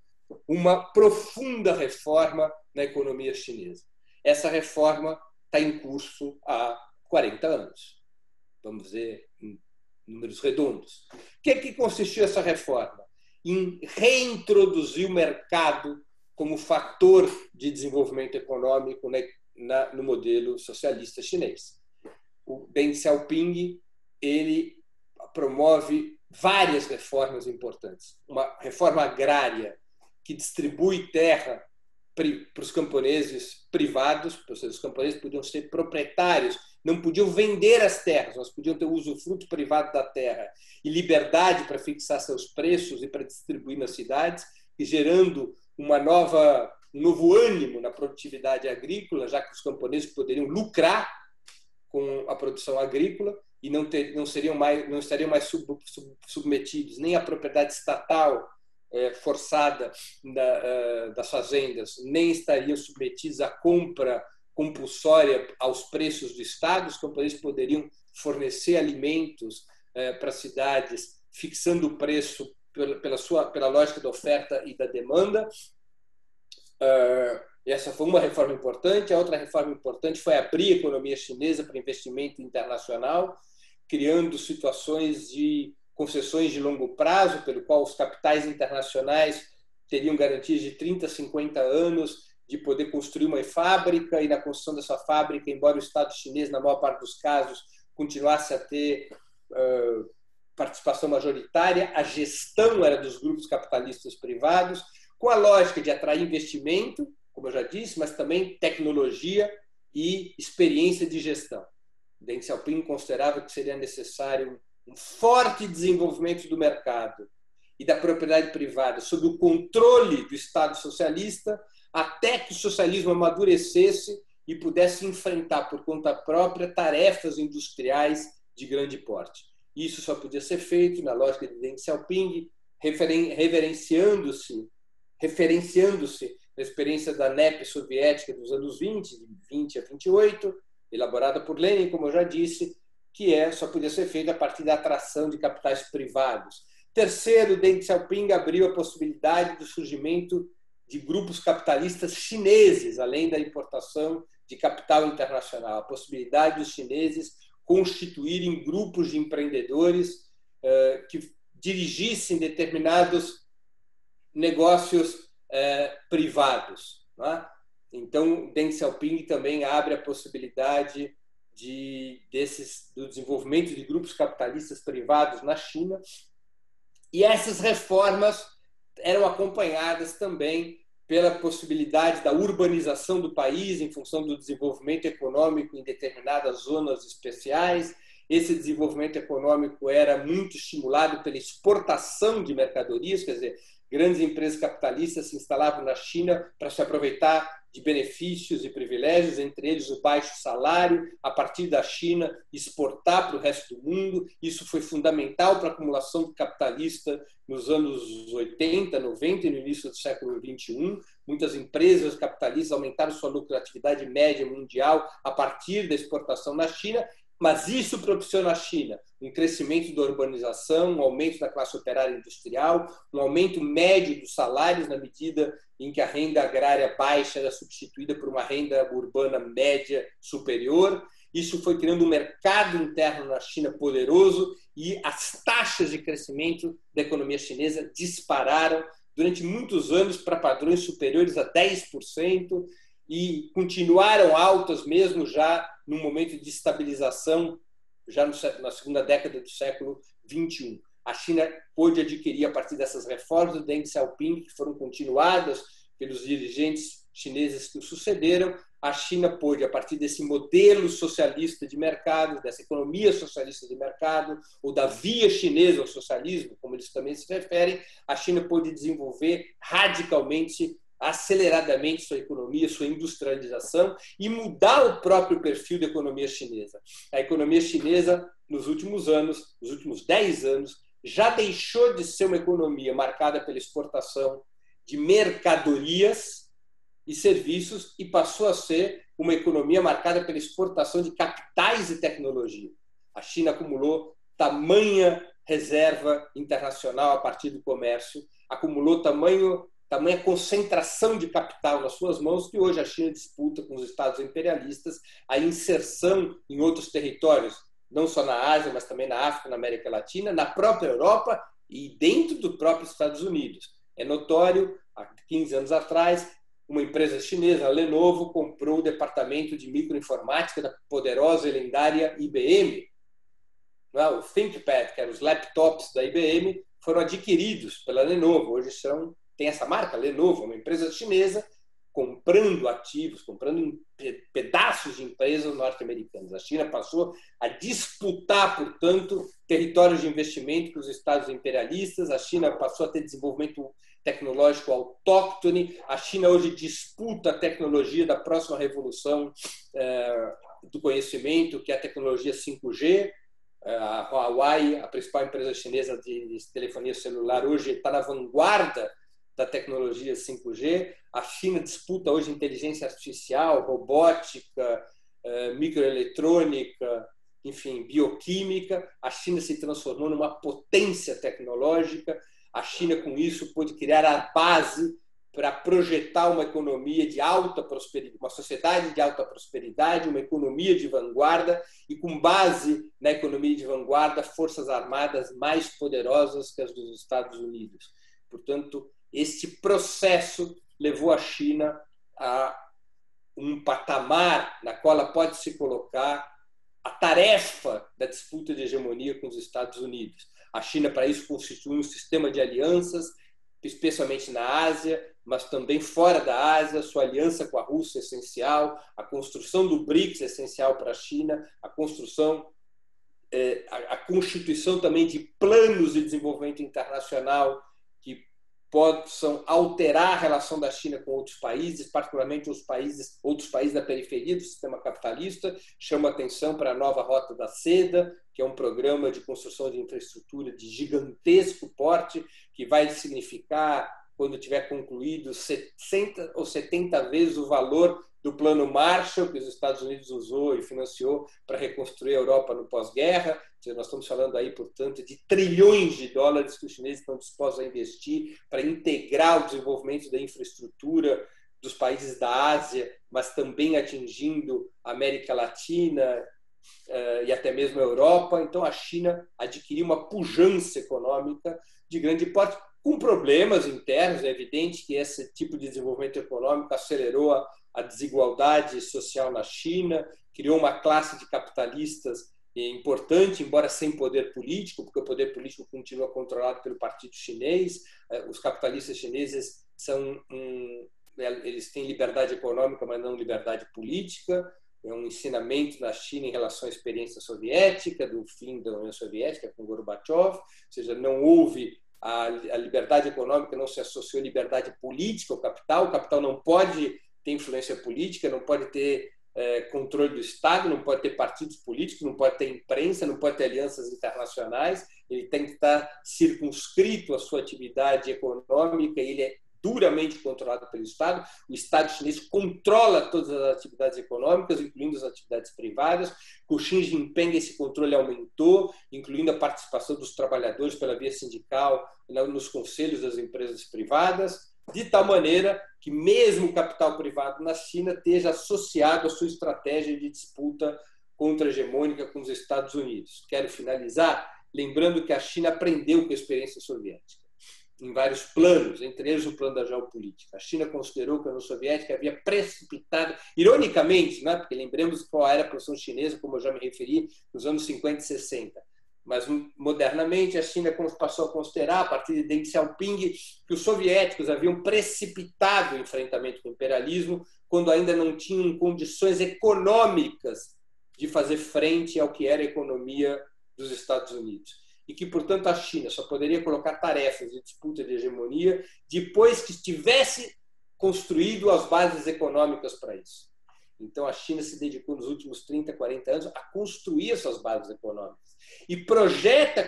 S2: uma profunda reforma na economia chinesa. Essa reforma está em curso há 40 anos, vamos dizer em números redondos. O que consistiu essa reforma? Em reintroduzir o mercado como fator de desenvolvimento econômico no modelo socialista chinês. O Deng Xiaoping ele promove várias reformas importantes. Uma reforma agrária que distribui terra para os camponeses privados, ou seja, os camponeses podiam ser proprietários, não podiam vender as terras, mas podiam ter o usufruto privado da terra e liberdade para fixar seus preços e para distribuir nas cidades, e gerando um novo ânimo na produtividade agrícola, já que os camponeses poderiam lucrar com a produção agrícola e não estariam mais submetidos nem à propriedade estatal forçada das fazendas, nem estariam submetidos à compra compulsória aos preços do Estado. Os camponeses poderiam fornecer alimentos para as cidades, fixando o preço pela lógica da oferta e da demanda. Essa foi uma reforma importante. A outra reforma importante foi abrir a economia chinesa para investimento internacional, criando situações de concessões de longo prazo, pelo qual os capitais internacionais teriam garantias de 30, 50 anos de poder construir uma fábrica, e na construção dessa fábrica, embora o Estado chinês, na maior parte dos casos, continuasse a ter participação majoritária, a gestão era dos grupos capitalistas privados, com a lógica de atrair investimento, como eu já disse, mas também tecnologia e experiência de gestão. Deng Xiaoping considerava que seria necessário um forte desenvolvimento do mercado e da propriedade privada sob o controle do Estado socialista, até que o socialismo amadurecesse e pudesse enfrentar por conta própria tarefas industriais de grande porte. Isso só podia ser feito na lógica de Deng Xiaoping, referenciando-se na experiência da NEP soviética dos anos 20, de 20 a 28, elaborada por Lenin, como eu já disse, que só podia ser feita a partir da atração de capitais privados. Terceiro, Deng Xiaoping abriu a possibilidade do surgimento de grupos capitalistas chineses, além da importação de capital internacional, a possibilidade dos chineses constituírem grupos de empreendedores que dirigissem determinados negócios privados. Não é? Então, Deng Xiaoping também abre a possibilidade do desenvolvimento de grupos capitalistas privados na China. E essas reformas eram acompanhadas também pela possibilidade da urbanização do país em função do desenvolvimento econômico em determinadas zonas especiais. Esse desenvolvimento econômico era muito estimulado pela exportação de mercadorias, quer dizer, grandes empresas capitalistas se instalavam na China para se aproveitar de benefícios e privilégios, entre eles o baixo salário, a partir da China exportar para o resto do mundo. Isso foi fundamental para a acumulação capitalista nos anos 80, 90 e no início do século XXI. Muitas empresas capitalistas aumentaram sua lucratividade média mundial a partir da exportação na China, mas isso propiciou na China um crescimento da urbanização, um aumento da classe operária industrial, um aumento médio dos salários na medida em que a renda agrária baixa era substituída por uma renda urbana média superior. Isso foi criando um mercado interno na China poderoso e as taxas de crescimento da economia chinesa dispararam durante muitos anos para padrões superiores a 10% e continuaram altas mesmo já num momento de estabilização, já na segunda década do século XXI. A China pôde adquirir, a partir dessas reformas do Deng Xiaoping, que foram continuadas pelos dirigentes chineses que o sucederam, a China pôde, a partir desse modelo socialista de mercado, dessa economia socialista de mercado, ou da via chinesa ao socialismo, como eles também se referem, a China pôde desenvolver radicalmente, aceleradamente sua economia, sua industrialização e mudar o próprio perfil da economia chinesa. A economia chinesa, nos últimos anos, nos últimos 10 anos, já deixou de ser uma economia marcada pela exportação de mercadorias e serviços e passou a ser uma economia marcada pela exportação de capitais e tecnologia. A China acumulou tamanha reserva internacional a partir do comércio, acumulou tamanha concentração de capital nas suas mãos que hoje a China disputa com os estados imperialistas a inserção em outros territórios, não só na Ásia, mas também na África, na América Latina, na própria Europa e dentro do próprio Estados Unidos. É notório, há 15 anos atrás, uma empresa chinesa, a Lenovo, comprou o departamento de microinformática da poderosa e lendária IBM. O ThinkPad, que eram os laptops da IBM, foram adquiridos pela Lenovo. Hoje tem essa marca, Lenovo, uma empresa chinesa, comprando ativos, comprando pedaços de empresas norte-americanas. A China passou a disputar, portanto, territórios de investimento com os estados imperialistas. A China passou a ter desenvolvimento tecnológico autóctone. A China hoje disputa a tecnologia da próxima revolução do conhecimento, que é a tecnologia 5G. A Huawei, a principal empresa chinesa de telefonia celular, hoje está na vanguarda da tecnologia 5G. A China disputa hoje inteligência artificial, robótica, microeletrônica, enfim, bioquímica. A China se transformou numa potência tecnológica. A China, com isso, pôde criar a base para projetar uma economia de alta prosperidade, uma sociedade de alta prosperidade, uma economia de vanguarda e, com base na economia de vanguarda, forças armadas mais poderosas que as dos Estados Unidos. Portanto, este processo levou a China a um patamar na qual ela pode se colocar a tarefa da disputa de hegemonia com os Estados Unidos. A China, para isso, constitui um sistema de alianças, especialmente na Ásia, mas também fora da Ásia. Sua aliança com a Rússia é essencial, a construção do BRICS é essencial para a China, a construção a constituição também de planos de desenvolvimento internacional que possam alterar a relação da China com outros países, particularmente outros países da periferia do sistema capitalista. Chama atenção para a nova Rota da Seda, que é um programa de construção de infraestrutura de gigantesco porte, que vai significar, quando tiver concluído, 60 ou 70 vezes o valor do Plano Marshall, que os Estados Unidos usou e financiou para reconstruir a Europa no pós-guerra. Nós estamos falando aí, portanto, de trilhões de dólares que os chineses estão dispostos a investir para integrar o desenvolvimento da infraestrutura dos países da Ásia, mas também atingindo a América Latina e até mesmo a Europa. Então, a China adquiriu uma pujança econômica de grande porte, com problemas internos. É evidente que esse tipo de desenvolvimento econômico acelerou a desigualdade social na China, criou uma classe de capitalistas importante, embora sem poder político, porque o poder político continua controlado pelo Partido Chinês. Os capitalistas chineses eles têm liberdade econômica, mas não liberdade política. É um ensinamento na China em relação à experiência soviética, do fim da União Soviética com Gorbachev, ou seja, não houve a liberdade econômica, não se associou à liberdade política, o capital não pode ter influência política, não pode ter controle do Estado, não pode ter partidos políticos, não pode ter imprensa, não pode ter alianças internacionais. Ele tem que estar circunscrito à sua atividade econômica, e ele é duramente controlado pelo Estado. O Estado chinês controla todas as atividades econômicas, incluindo as atividades privadas. Com Xi Jinping, esse controle aumentou, incluindo a participação dos trabalhadores pela via sindical nos conselhos das empresas privadas, de tal maneira que mesmo o capital privado na China esteja associado à sua estratégia de disputa contra-hegemônica com os Estados Unidos. Quero finalizar lembrando que a China aprendeu com a experiência soviética em vários planos, entre eles o plano da geopolítica. A China considerou que a União Soviética havia precipitado, ironicamente, né, porque lembremos qual era a posição chinesa, como eu já me referi, nos anos 50 e 60. Mas, modernamente, a China passou a considerar, a partir de Deng Xiaoping, que os soviéticos haviam precipitado o enfrentamento com o imperialismo quando ainda não tinham condições econômicas de fazer frente ao que era a economia dos Estados Unidos. E que, portanto, a China só poderia colocar tarefas de disputa de hegemonia depois que tivesse construído as bases econômicas para isso. Então, a China se dedicou nos últimos 30, 40 anos a construir essas bases econômicas e projeta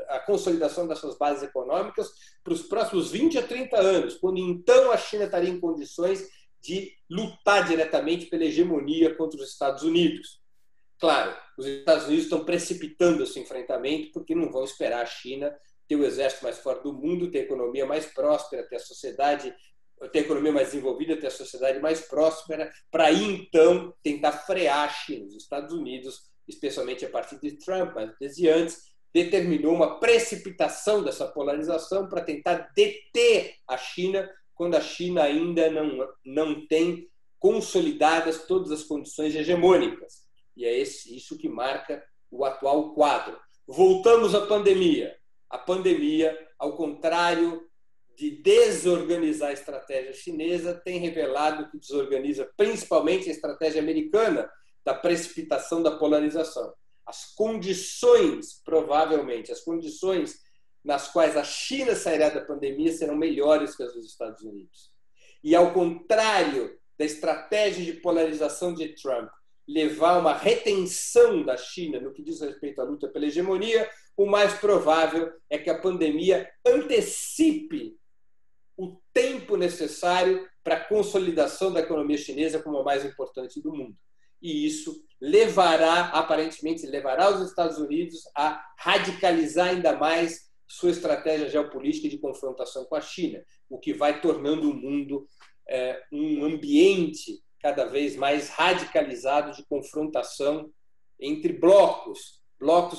S2: a consolidação dessas bases econômicas para os próximos 20 a 30 anos, quando então a China estaria em condições de lutar diretamente pela hegemonia contra os Estados Unidos. Claro, os Estados Unidos estão precipitando esse enfrentamento porque não vão esperar a China ter o exército mais forte do mundo, ter a economia mais próspera, ter a economia mais desenvolvida, ter a sociedade mais próspera, para aí, então, tentar frear a China. Os Estados Unidos, especialmente a partir de Trump, mas desde antes, determinou uma precipitação dessa polarização para tentar deter a China, quando a China ainda não tem consolidadas todas as condições hegemônicas. E é isso que marca o atual quadro. Voltamos à pandemia. A pandemia, ao contrário de desorganizar a estratégia chinesa, tem revelado que desorganiza principalmente a estratégia americana da precipitação da polarização. As condições, provavelmente, as condições nas quais a China sairá da pandemia serão melhores que as dos Estados Unidos. E, ao contrário da estratégia de polarização de Trump levar a uma retenção da China no que diz respeito à luta pela hegemonia, o mais provável é que a pandemia antecipe o tempo necessário para a consolidação da economia chinesa como a mais importante do mundo. E isso aparentemente levará os Estados Unidos a radicalizar ainda mais sua estratégia geopolítica de confrontação com a China, o que vai tornando o mundo um ambiente cada vez mais radicalizado de confrontação entre blocos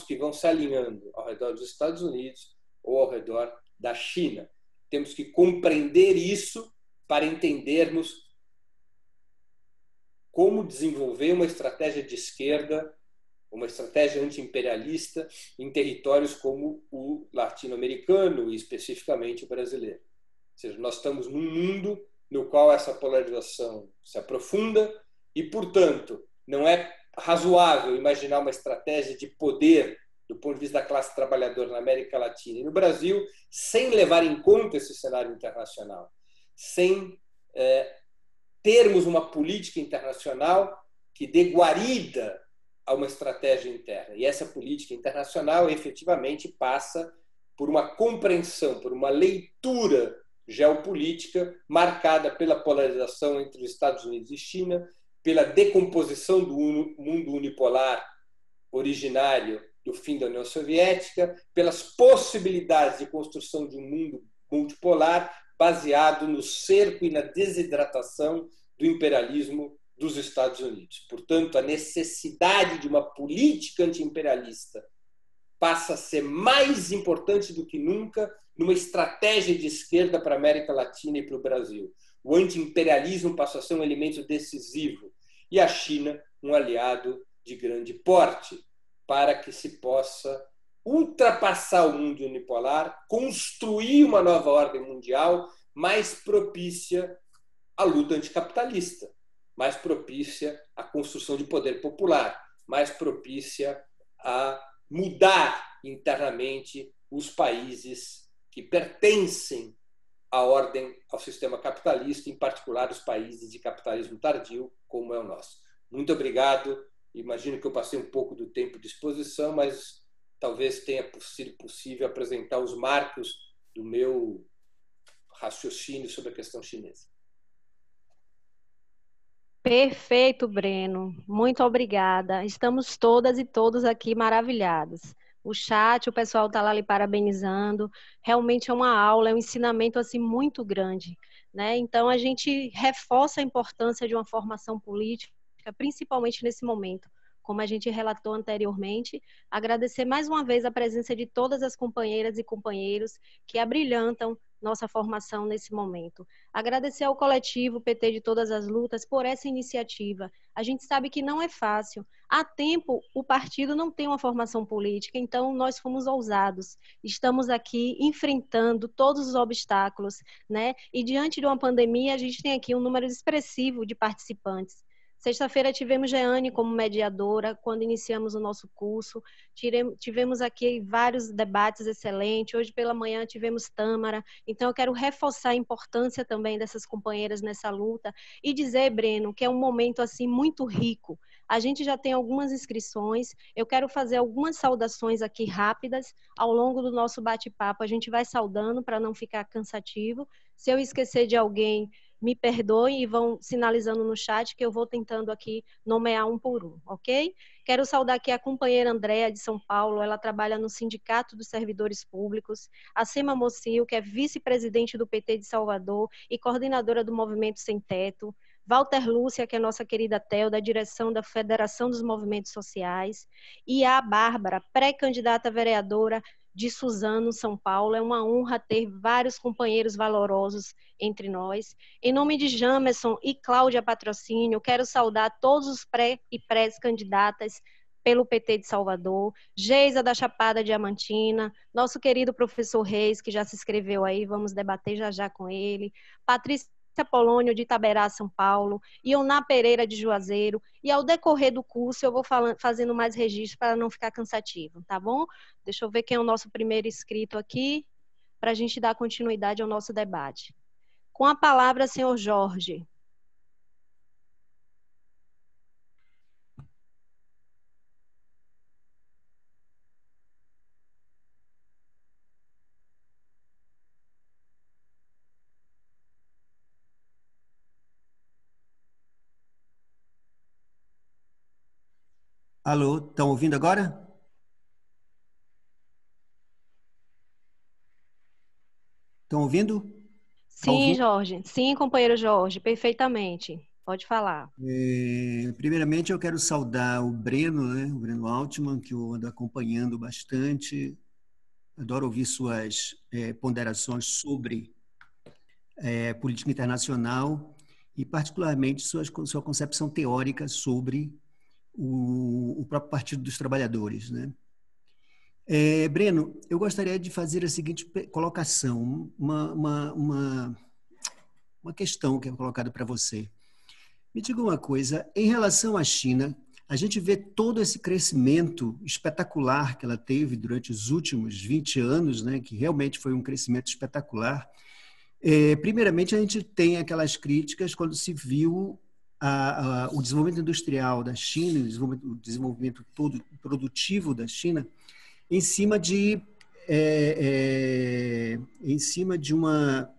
S2: que vão se alinhando ao redor dos Estados Unidos ou ao redor da China. Temos que compreender isso para entendermos como desenvolver uma estratégia de esquerda, uma estratégia anti-imperialista em territórios como o latino-americano e especificamente o brasileiro. Ou seja, nós estamos num mundo no qual essa polarização se aprofunda e, portanto, não é razoável imaginar uma estratégia de poder do ponto de vista da classe trabalhadora na América Latina e no Brasil, sem levar em conta esse cenário internacional, sem termos uma política internacional que dê guarida a uma estratégia interna. E essa política internacional efetivamente passa por uma compreensão, por uma leitura geopolítica marcada pela polarização entre os Estados Unidos e China, pela decomposição do mundo unipolar originário do fim da União Soviética, pelas possibilidades de construção de um mundo multipolar baseado no cerco e na desidratação do imperialismo dos Estados Unidos. Portanto, a necessidade de uma política anti-imperialista passa a ser mais importante do que nunca numa estratégia de esquerda para a América Latina e para o Brasil. O anti-imperialismo passa a ser um elemento decisivo e a China um aliado de grande porte para que se possa ultrapassar o mundo unipolar, construir uma nova ordem mundial mais propícia à luta anticapitalista, mais propícia à construção de poder popular, mais propícia a mudar internamente os países que pertencem à ordem, ao sistema capitalista, em particular os países de capitalismo tardio, como é o nosso. Muito obrigado. Imagino que eu passei um pouco do tempo de exposição, mas talvez tenha sido possível apresentar os marcos do meu raciocínio sobre a questão chinesa.
S1: Perfeito, Breno. Muito obrigada. Estamos todas e todos aqui maravilhados. O chat, o pessoal está lá lhe parabenizando. Realmente é uma aula, é um ensinamento assim muito grande, né? Então a gente reforça a importância de uma formação política, principalmente nesse momento. Como a gente relatou anteriormente, agradecer mais uma vez a presença de todas as companheiras e companheiros que abrilhantam nossa formação nesse momento. Agradecer ao coletivo PT de Todas as Lutas por essa iniciativa. A gente sabe que não é fácil. Há tempo, o partido não tem uma formação política, então nós fomos ousados. Estamos aqui enfrentando todos os obstáculos, né? E diante de uma pandemia, a gente tem aqui um número expressivo de participantes. Sexta-feira tivemos Jeane como mediadora, quando iniciamos o nosso curso. Tivemos aqui vários debates excelentes. Hoje pela manhã tivemos Tâmara. Então, eu quero reforçar a importância também dessas companheiras nessa luta e dizer, Breno, que é um momento assim muito rico. A gente já tem algumas inscrições. Eu quero fazer algumas saudações aqui rápidas. Ao longo do nosso bate-papo, a gente vai saudando para não ficar cansativo. Se eu esquecer de alguém, me perdoem e vão sinalizando no chat que eu vou tentando aqui nomear um por um, ok? Quero saudar aqui a companheira Andréa, de São Paulo, ela trabalha no Sindicato dos Servidores Públicos, a Sema Mocio, que é vice-presidente do PT de Salvador e coordenadora do Movimento Sem Teto, Walter Lúcia, que é nossa querida Theo, da direção da Federação dos Movimentos Sociais, e a Bárbara, pré-candidata vereadora de Suzano, São Paulo. É uma honra ter vários companheiros valorosos entre nós. Em nome de Jamerson e Cláudia Patrocínio, quero saudar todos os pré e pré-candidatas pelo PT de Salvador, Geisa da Chapada Diamantina, nosso querido professor Reis, que já se inscreveu aí, vamos debater já já com ele, Patrícia Polônio de Itaberá, São Paulo, Ioná Pereira de Juazeiro, e ao decorrer do curso eu vou fazendo mais registros para não ficar cansativo, tá bom? Deixa eu ver quem é o nosso primeiro inscrito aqui, para a gente dar continuidade ao nosso debate. Com a palavra, senhor Jorge.
S3: Alô, estão ouvindo agora? Estão ouvindo? Tá
S1: Sim,
S3: ouvindo?
S1: Jorge. Sim, companheiro Jorge, perfeitamente. Pode falar.
S3: Primeiramente, eu quero saudar o Breno, né? O Breno Altman, que eu ando acompanhando bastante. Adoro ouvir suas ponderações sobre política internacional e, particularmente, sua concepção teórica sobre o próprio Partido dos Trabalhadores, né? Breno, eu gostaria de fazer a seguinte colocação, uma questão que é colocada para você. Me diga uma coisa, em relação à China, a gente vê todo esse crescimento espetacular que ela teve durante os últimos 20 anos, né, que realmente foi um crescimento espetacular. Primeiramente, a gente tem aquelas críticas quando se viu o desenvolvimento industrial da China, o desenvolvimento todo produtivo da China, em cima de uma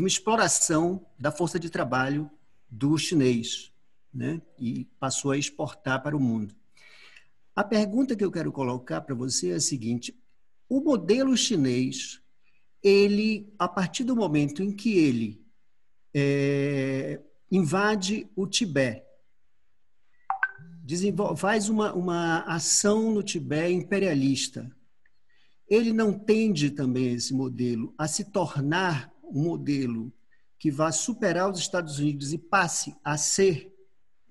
S3: exploração da força de trabalho do chinês, né? E passou a exportar para o mundo. A pergunta que eu quero colocar para você é a seguinte: o modelo chinês, ele, a partir do momento em que ele invade o Tibete, faz uma ação no Tibete imperialista, ele não tende também, esse modelo, a se tornar um modelo que vá superar os Estados Unidos e passe a ser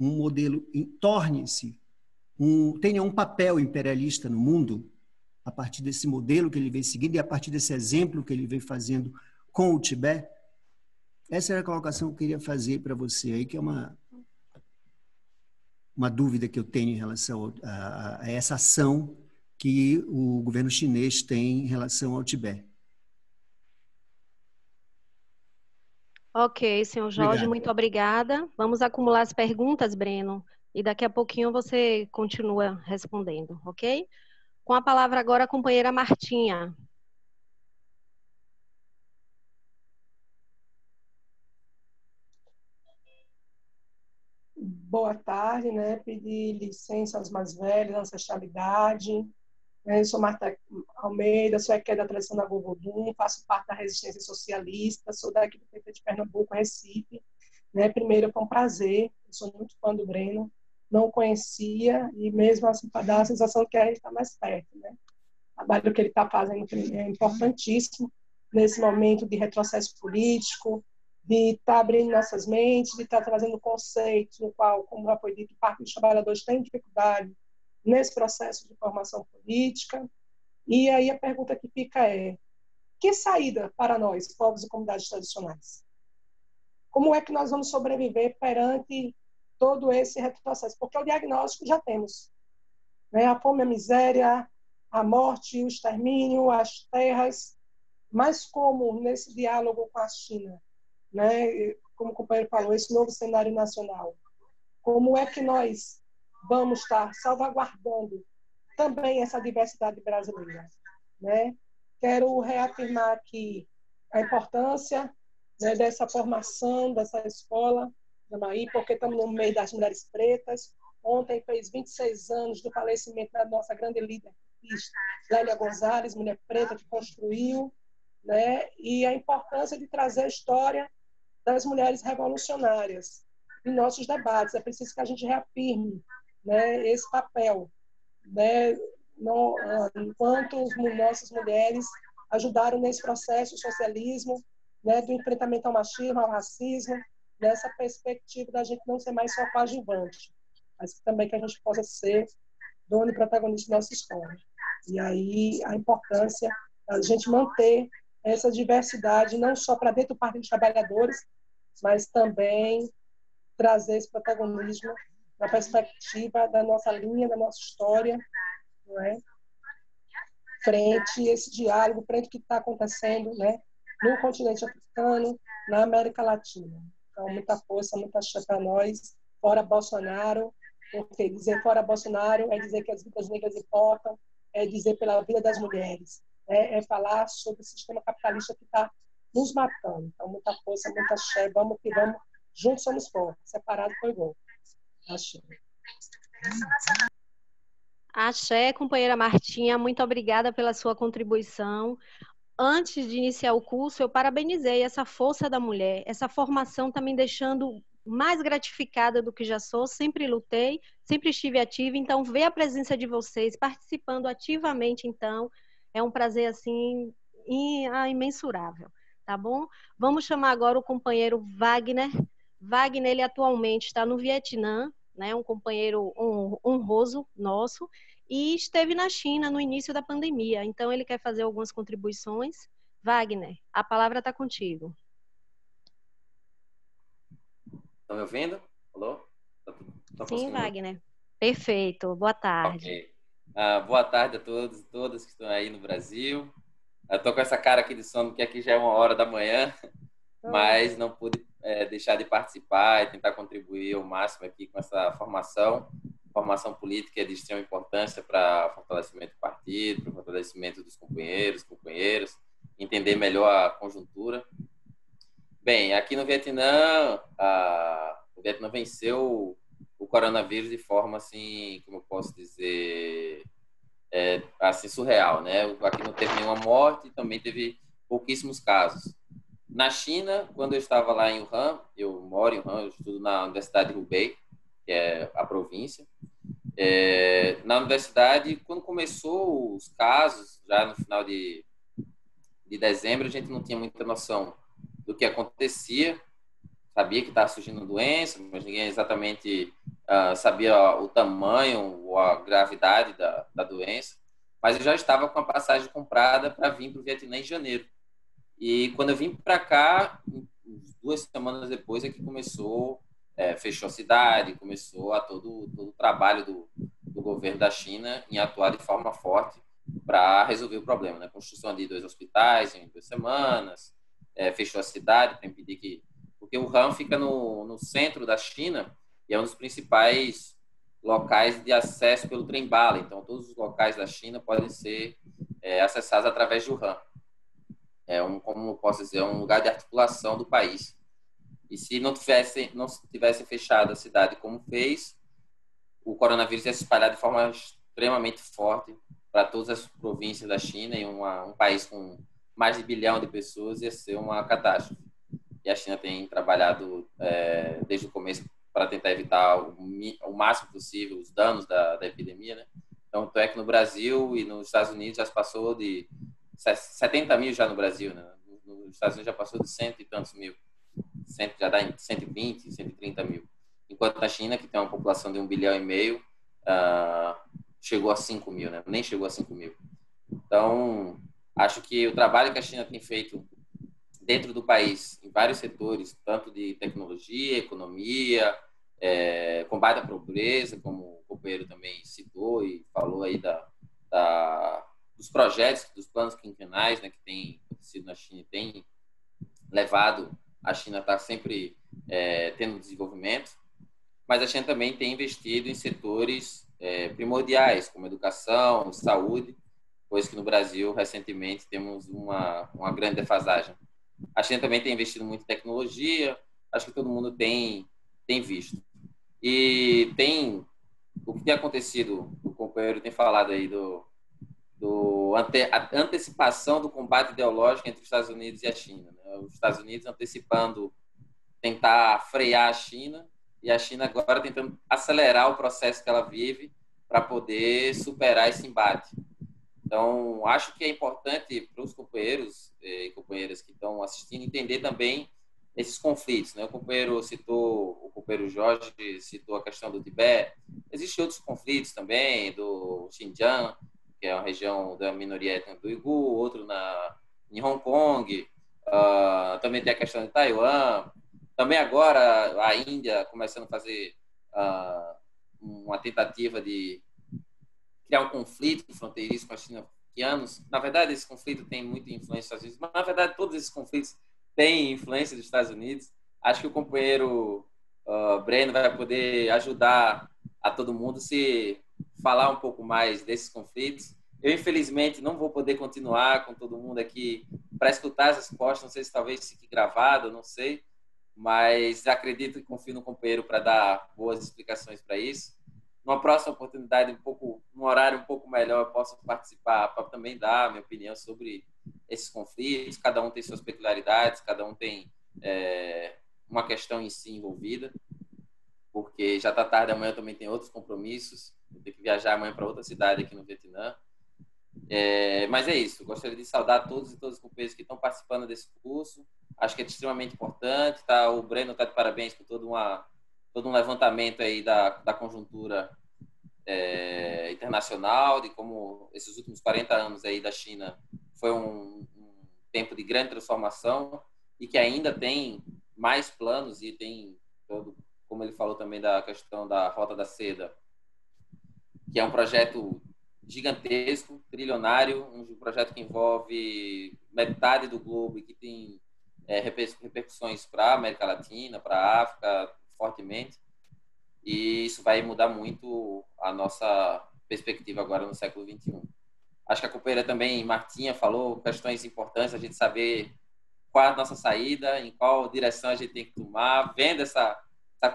S3: um modelo, torne-se, tenha um papel imperialista no mundo, a partir desse modelo que ele vem seguindo e a partir desse exemplo que ele vem fazendo com o Tibete? Essa era a colocação que eu queria fazer para você aí, que é uma dúvida que eu tenho em relação a essa ação que o governo chinês tem em relação ao Tibete.
S1: Ok, senhor Jorge,
S3: Obrigado.
S1: muito obrigada. Vamos acumular as perguntas, Breno, e daqui a pouquinho você continua respondendo, ok? Com a palavra agora a companheira Martinha.
S4: Boa tarde, né? Pedir licença aos mais velhos, ancestralidade. Eu sou Marta Almeida, sou aqui da tradição da Gogodum, faço parte da resistência socialista, sou daqui do PT de Pernambuco, Recife. Né? Primeiro, foi um prazer, eu sou muito fã do Breno, não o conhecia, e mesmo assim, para dar a sensação que a gente está mais perto. Né? O trabalho que ele está fazendo é importantíssimo nesse momento de retrocesso político, de estar abrindo nossas mentes, de estar trazendo conceitos no qual, como já foi dito, parte dos trabalhadores tem dificuldade nesse processo de formação política. E aí a pergunta que fica é: que saída para nós, povos e comunidades tradicionais? Como é que nós vamos sobreviver perante todo esse retrocesso? Porque o diagnóstico já temos. Né? A fome, a miséria, a morte, o extermínio, as terras, mas como nesse diálogo com a China, né? Como o companheiro falou, esse novo cenário nacional, como é que nós vamos estar salvaguardando também essa diversidade brasileira, né? Quero reafirmar aqui a importância, né, dessa formação, dessa escola, porque estamos no meio das mulheres pretas. Ontem fez 26 anos do falecimento da nossa grande líder, Lélia Gonzalez, mulher preta que construiu, né? E a importância de trazer a história das mulheres revolucionárias em nossos debates. É preciso que a gente reafirme, né, esse papel, né, enquanto nossas mulheres ajudaram nesse processo do socialismo, né, do enfrentamento ao machismo, ao racismo, nessa perspectiva da gente não ser mais só coadjuvante, mas também que a gente possa ser dono e protagonista da nossa história. E aí a importância da gente manter essa diversidade, não só para dentro do Partido dos Trabalhadores, mas também trazer esse protagonismo na perspectiva da nossa linha, da nossa história, não é? Frente a esse diálogo, frente ao que está acontecendo, né, no continente africano, na América Latina. Então, muita força, muita chance para nós, fora Bolsonaro, porque dizer fora Bolsonaro é dizer que as vidas negras importam, é dizer pela vida das mulheres, é falar sobre o sistema capitalista que está nos matando. Então, muita força, muita fé, vamos que vamos, juntos somos fortes, separado foi gol. Achei.
S1: Axé, companheira Martinha, muito obrigada pela sua contribuição. Antes de iniciar o curso, eu parabenizei essa força da mulher. Essa formação está me deixando mais gratificada do que já sou. Sempre lutei, sempre estive ativa. Então, ver a presença de vocês participando ativamente, então, é um prazer assim imensurável, tá bom? Vamos chamar agora o companheiro Wagner. Wagner, ele atualmente está no Vietnã, né? Um companheiro honroso nosso, e esteve na China no início da pandemia. Então, ele quer fazer algumas contribuições. Wagner, a palavra está contigo.
S5: Estão me ouvindo? Alô? Só
S1: Sim,
S5: um minuto.
S1: Wagner. Perfeito. Boa tarde.
S5: Ok. Boa tarde a todos e todas que estão aí no Brasil. Eu tô com essa cara aqui de sono, que aqui já é 1h da manhã, mas não pude deixar de participar e tentar contribuir ao máximo aqui com essa formação. Formação política é de extrema importância para o fortalecimento do partido, para o fortalecimento dos companheiras, entender melhor a conjuntura. Bem, aqui no Vietnã, o Vietnã venceu o coronavírus de forma, assim, como eu posso dizer, assim, surreal, né? Aqui não teve nenhuma morte e também teve pouquíssimos casos. Na China, quando eu estava lá em Wuhan, eu moro em Wuhan, eu estudo na Universidade de Hubei, que é a província. Na universidade, quando começou os casos, já no final de dezembro, a gente não tinha muita noção do que acontecia. Sabia que estava surgindo doença, mas ninguém exatamente sabia o tamanho ou a gravidade da doença. Mas eu já estava com a passagem comprada para vir para o Vietnã em janeiro. E quando eu vim para cá, 2 semanas depois é que começou, fechou a cidade, começou todo o trabalho do governo da China em atuar de forma forte para resolver o problema, né? Construção de 2 hospitais em 2 semanas, fechou a cidade para impedir que... Porque o Wuhan fica no centro da China e é um dos principais locais de acesso pelo trem-bala. Então, todos os locais da China podem ser acessados através de Wuhan. Como posso dizer, um lugar de articulação do país. E se não tivesse fechado a cidade como fez, o coronavírus ia se espalhar de forma extremamente forte para todas as províncias da China, e um país com mais de 1 bilhão de pessoas ia ser uma catástrofe. E a China tem trabalhado desde o começo para tentar evitar o máximo possível os danos da epidemia, né? Então, é que no Brasil e nos Estados Unidos já passou de 70 mil já no Brasil, né? Nos Estados Unidos já passou de 100 e tantos mil. Já dá em 120, 130 mil. Enquanto a China, que tem uma população de 1,5 bilhão, chegou a 5 mil, né? Nem chegou a 5 mil. Então, acho que o trabalho que a China tem feito dentro do país, em vários setores, tanto de tecnologia, economia, combate à pobreza, como o companheiro também citou e falou aí dos projetos, dos planos quinquenais, né, que tem acontecido na China e tem levado a China a estar sempre tendo desenvolvimento, mas a China também tem investido em setores primordiais, como educação, saúde, coisa que no Brasil, recentemente, temos uma grande defasagem. A China também tem investido muito em tecnologia, acho que todo mundo tem visto. E o que tem acontecido, o companheiro tem falado aí a antecipação do combate ideológico entre os Estados Unidos e a China, né? Os Estados Unidos antecipando tentar frear a China e a China agora tentando acelerar o processo que ela vive para poder superar esse embate. Então, acho que é importante para os companheiros e companheiras que estão assistindo entender também esses conflitos, né? O companheiro Jorge citou a questão do Tibete. Existem outros conflitos também, do Xinjiang, que é uma região da minoria étnica do Uigur, outro em Hong Kong. Também tem a questão de Taiwan. Também agora a Índia começando a fazer uma tentativa de criar um conflito fronteiriço com a China há anos. Na verdade, esse conflito tem muita influência dos Estados Unidos, mas, na verdade, todos esses conflitos têm influência dos Estados Unidos. Acho que o companheiro Breno vai poder ajudar a todo mundo se falar um pouco mais desses conflitos. Eu, infelizmente, não vou poder continuar com todo mundo aqui para escutar as respostas. Não sei se talvez fique gravado, não sei. Mas acredito e confio no companheiro para dar boas explicações para isso. Numa próxima oportunidade, num horário um pouco melhor, eu posso participar para também dar minha opinião sobre esses conflitos. Cada um tem suas peculiaridades, cada um tem uma questão em si envolvida, porque já está tarde, amanhã também tem outros compromissos. Vou ter que viajar amanhã para outra cidade aqui no Vietnã. Mas é isso. Gostaria de saudar todos e todas os companheiros que estão participando desse curso. Acho que é extremamente importante. Tá? O Breno está de parabéns por todo um levantamento aí da conjuntura internacional, de como esses últimos 40 anos aí da China foi um tempo de grande transformação e que ainda tem mais planos e tem como ele falou também da questão da Rota da Seda, que é um projeto gigantesco, trilionário, um projeto que envolve metade do globo e que tem repercussões para a América Latina, para a África, fortemente. E isso vai mudar muito a nossa perspectiva agora no século XXI. Acho que a companheira também, Martinha, falou questões importantes, a gente saber qual é a nossa saída, em qual direção a gente tem que tomar, vendo essa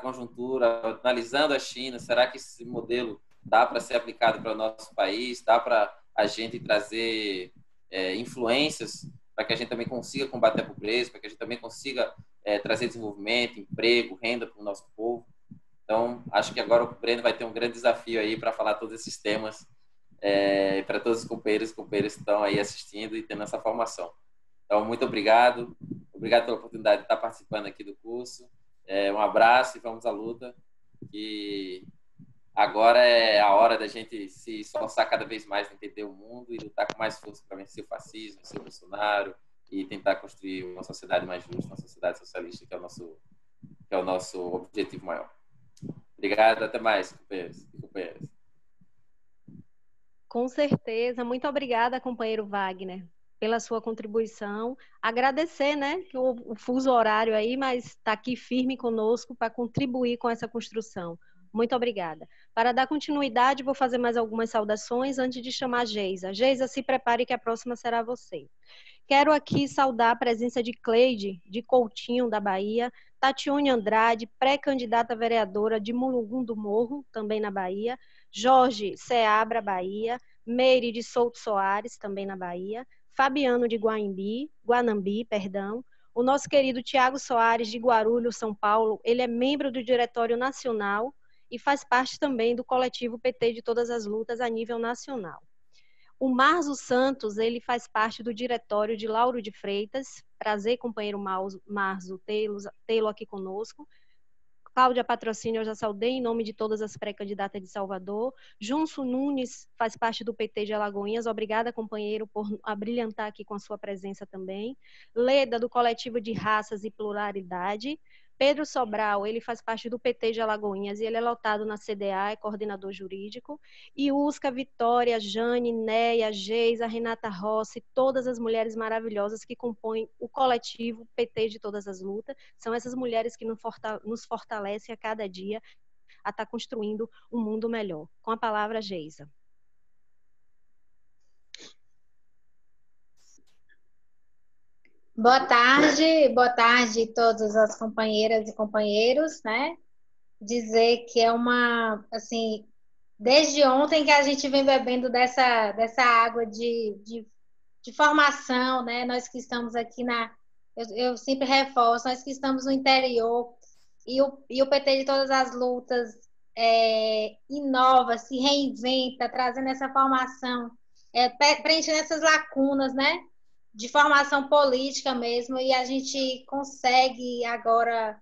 S5: conjuntura, analisando a China, será que esse modelo dá para ser aplicado para o nosso país, dá para a gente trazer influências para que a gente também consiga combater a pobreza, para que a gente também consiga trazer desenvolvimento, emprego, renda para o nosso povo. Então, acho que agora o Breno vai ter um grande desafio aí para falar todos esses temas para todos os companheiros e companheiras que estão aí assistindo e tendo essa formação. Então, muito obrigado. Obrigado pela oportunidade de estar participando aqui do curso. Um abraço e vamos à luta. E agora é a hora da gente se esforçar cada vez mais em entender o mundo e lutar com mais força para vencer o fascismo, vencer o Bolsonaro e tentar construir uma sociedade mais justa, uma sociedade socialista, que é o nosso objetivo maior. Obrigado, até mais, companheiros e companheiras.
S1: Com certeza. Muito obrigada, companheiro Wagner, pela sua contribuição. Agradecer, né, que o fuso horário aí, mas está aqui firme conosco para contribuir com essa construção. Muito obrigada. Para dar continuidade, vou fazer mais algumas saudações antes de chamar a Geisa. Geisa, se prepare que a próxima será você. Quero aqui saudar a presença de Cleide, de Coutinho, da Bahia, Tatiane Andrade, pré-candidata vereadora de Mulungu do Morro, também na Bahia, Jorge Seabra, Bahia, Meire de Souto Soares, também na Bahia, Fabiano de Guanambi, o nosso querido Tiago Soares, de Guarulhos, São Paulo, ele é membro do Diretório Nacional e faz parte também do coletivo PT de Todas as Lutas a nível nacional. O Marzo Santos, ele faz parte do diretório de Lauro de Freitas. Prazer, companheiro Marzo, tê-lo aqui conosco. Cláudia Patrocínio, eu já saudei em nome de todas as pré-candidatas de Salvador. Junso Nunes faz parte do PT de Alagoinhas. Obrigada, companheiro, por abrilhantar aqui com a sua presença também. Leda, do coletivo de Raças e Pluralidade. Pedro Sobral, ele faz parte do PT de Alagoinhas e ele é lotado na CDA, é coordenador jurídico. E Usca, Vitória, Jane, Neia, Geisa, Renata Rossi, todas as mulheres maravilhosas que compõem o coletivo PT de Todas as Lutas. São essas mulheres que nos fortalecem a cada dia a estar construindo um mundo melhor. Com a palavra, Geisa.
S6: Boa tarde todas as companheiras e companheiros, né? Dizer que é assim, desde ontem que a gente vem bebendo dessa água de formação, né? Nós que estamos aqui eu sempre reforço, nós que estamos no interior, e o PT de Todas as Lutas inova, se reinventa, trazendo essa formação, preenchendo essas lacunas, né? De formação política mesmo, e a gente consegue agora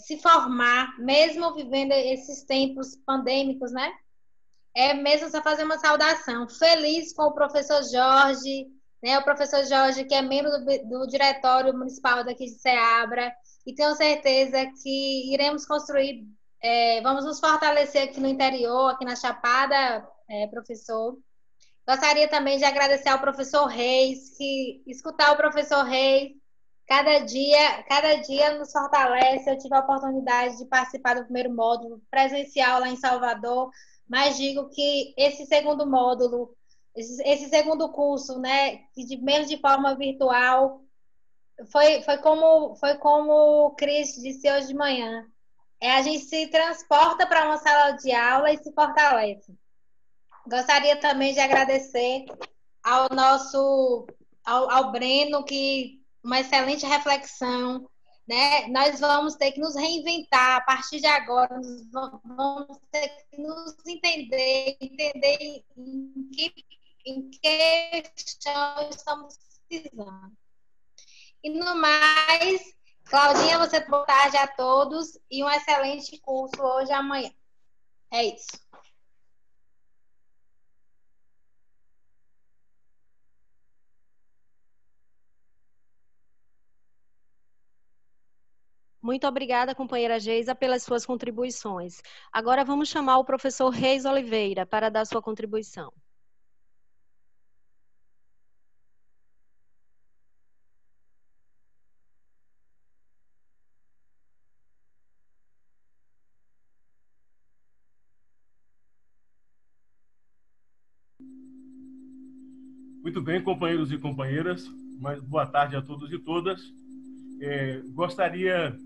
S6: se formar, mesmo vivendo esses tempos pandêmicos, né? Mesmo só fazer uma saudação. Feliz com o professor Jorge, né? O professor Jorge, que é membro do Diretório Municipal daqui de Ceabra, e tenho certeza que iremos construir, vamos nos fortalecer aqui no interior, aqui na Chapada, professor. Gostaria também de agradecer ao professor Reis, que escutar o professor Reis cada dia nos fortalece. Eu tive a oportunidade de participar do primeiro módulo presencial lá em Salvador, mas digo que esse segundo módulo, esse segundo curso, né, que mesmo de forma virtual, foi como o Cris disse hoje de manhã. A gente se transporta para uma sala de aula e se fortalece. Gostaria também de agradecer ao Breno, que uma excelente reflexão, né? Nós vamos ter que nos reinventar a partir de agora, vamos ter que nos entender em que questão estamos precisando. E no mais, Claudinha, boa tarde a todos e um excelente curso hoje e amanhã. É isso.
S1: Muito obrigada, companheira Geisa, pelas suas contribuições. Agora vamos chamar o professor Reis Oliveira para dar sua contribuição.
S7: Muito bem, companheiros e companheiras, boa tarde a todos e todas. Gostaria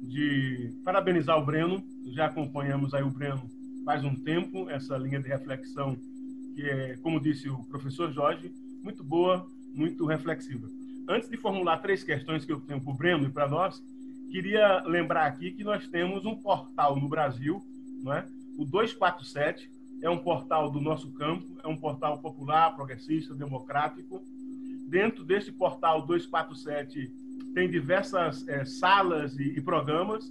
S7: de parabenizar o Breno, já acompanhamos aí o Breno faz um tempo, essa linha de reflexão que é, como disse o professor Jorge, muito boa, muito reflexiva. Antes de formular 3 questões que eu tenho para o Breno e para nós, queria lembrar aqui que nós temos um portal no Brasil, não é? O 247, é um portal do nosso campo, é um portal popular, progressista, democrático. Dentro deste portal 247 tem diversas salas e programas.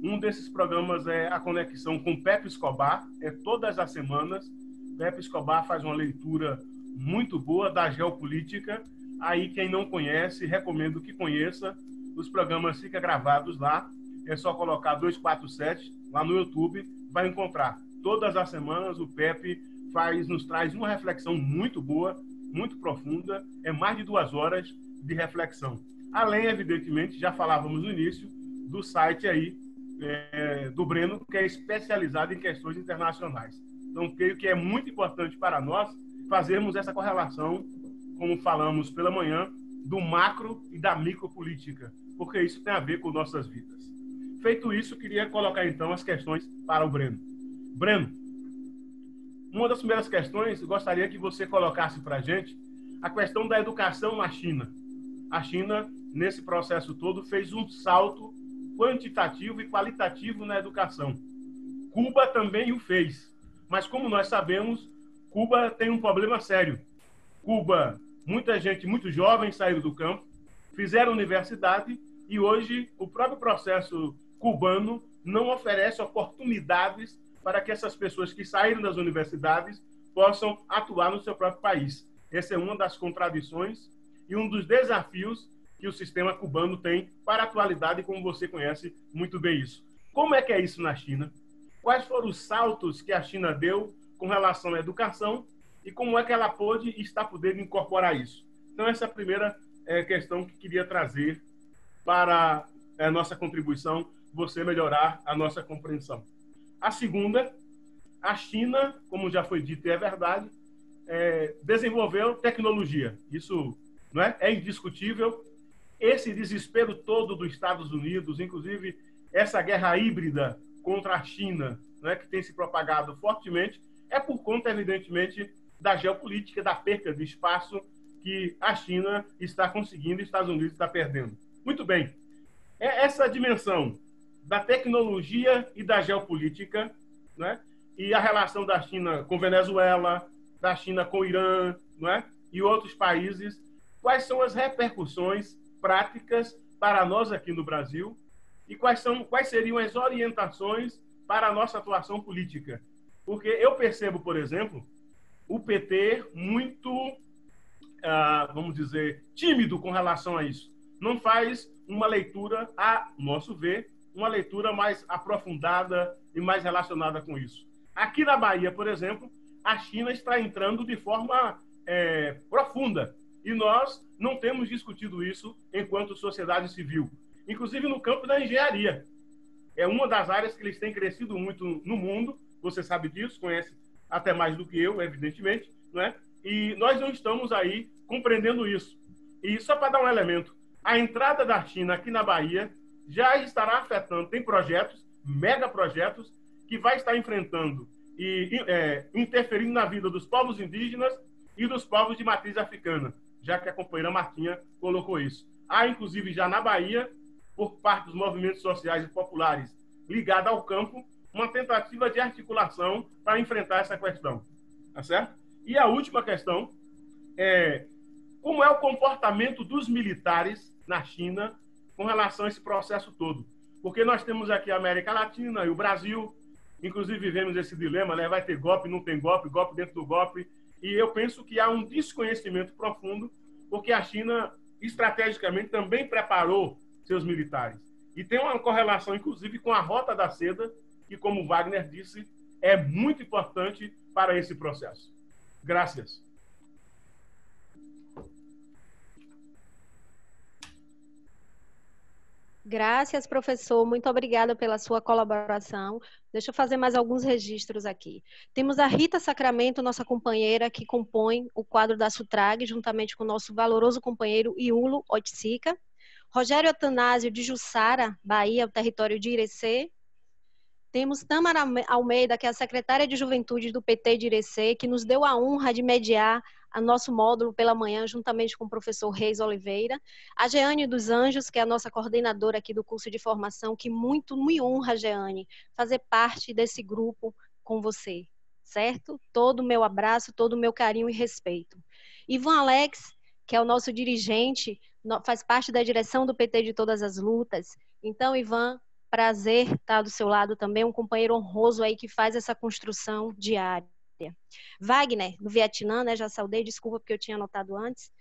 S7: Um desses programas é a conexão com Pepe Escobar, todas as semanas. Pepe Escobar faz uma leitura muito boa da geopolítica. Aí, quem não conhece, recomendo que conheça. Os programas ficam gravados lá. É só colocar 247 lá no YouTube, vai encontrar. Todas as semanas o Pepe nos traz uma reflexão muito boa, muito profunda, mais de 2 horas de reflexão. Além, evidentemente, já falávamos no início, do site aí do Breno, que é especializado em questões internacionais. Então, creio que é muito importante para nós fazermos essa correlação, como falamos pela manhã, do macro e da micropolítica, porque isso tem a ver com nossas vidas. Feito isso, queria colocar, então, as questões para o Breno. Breno, uma das primeiras questões, eu gostaria que você colocasse para a gente a questão da educação na China. A China, nesse processo todo, fez um salto quantitativo e qualitativo na educação. Cuba também o fez. Mas, como nós sabemos, Cuba tem um problema sério. Cuba, muita gente, muito jovem saiu do campo, fizeram universidade e hoje o próprio processo cubano não oferece oportunidades para que essas pessoas que saíram das universidades possam atuar no seu próprio país. Essa é uma das contradições e um dos desafios que o sistema cubano tem para a atualidade, como você conhece muito bem isso. Como é que é isso na China? Quais foram os saltos que a China deu com relação à educação e como é que ela pôde e está podendo incorporar isso? Então, essa é a primeira questão que queria trazer para a nossa contribuição, você melhorar a nossa compreensão. A segunda, a China, como já foi dito e é verdade, desenvolveu tecnologia. Isso não é indiscutível. Esse desespero todo dos Estados Unidos, inclusive essa guerra híbrida contra a China, né, que tem se propagado fortemente, é por conta, evidentemente, da geopolítica, da perca de espaço que a China está conseguindo e os Estados Unidos está perdendo. Muito bem. Essa dimensão da tecnologia e da geopolítica, né, e a relação da China com Venezuela, da China com Irã, né, e outros países, quais são as repercussões práticas para nós aqui no Brasil e quais seriam as orientações para a nossa atuação política. Porque eu percebo, por exemplo, o PT muito, vamos dizer, tímido com relação a isso. Não faz uma leitura, a nosso ver, uma leitura mais aprofundada e mais relacionada com isso. Aqui na Bahia, por exemplo, a China está entrando de forma profunda. E nós não temos discutido isso enquanto sociedade civil. Inclusive no campo da engenharia. É uma das áreas que eles têm crescido muito no mundo. Você sabe disso, conhece até mais do que eu, evidentemente. Não é? E nós não estamos aí compreendendo isso. E só para dar um elemento, a entrada da China aqui na Bahia já estará afetando, tem projetos, megaprojetos, que vai estar enfrentando e interferindo na vida dos povos indígenas e dos povos de matriz africana, já que a companheira Martinha colocou isso. Há, inclusive, já na Bahia, por parte dos movimentos sociais e populares ligados ao campo, uma tentativa de articulação para enfrentar essa questão. Tá certo? E a última questão é como é o comportamento dos militares na China com relação a esse processo todo. Porque nós temos aqui a América Latina e o Brasil, inclusive vivemos esse dilema, né? Vai ter golpe, não tem golpe, golpe dentro do golpe. E eu penso que há um desconhecimento profundo, porque a China, estrategicamente, também preparou seus militares. E tem uma correlação, inclusive, com a Rota da Seda, que, como Wagner disse, é muito importante para esse processo. Graças.
S1: Graças, professor. Muito obrigada pela sua colaboração. Deixa eu fazer mais alguns registros aqui. Temos a Rita Sacramento, nossa companheira, que compõe o quadro da Sutrag, juntamente com o nosso valoroso companheiro Iulo Oiticica. Rogério Atanásio, de Jussara, Bahia, o território de Irecê. Temos Tamara Almeida, que é a secretária de Juventude do PT de Irecê, que nos deu a honra de mediar a nosso módulo pela manhã, juntamente com o professor Reis Oliveira. A Jeane dos Anjos, que é a nossa coordenadora aqui do curso de formação, que muito me honra, Jeane, fazer parte desse grupo com você, certo? Todo o meu abraço, todo o meu carinho e respeito. Ivan Alex, que é o nosso dirigente, faz parte da direção do PT de Todas as Lutas. Então, Ivan, prazer estar do seu lado também, um companheiro honroso aí que faz essa construção diária. Wagner, do Vietnã, né, já saudei, desculpa porque eu tinha anotado antes.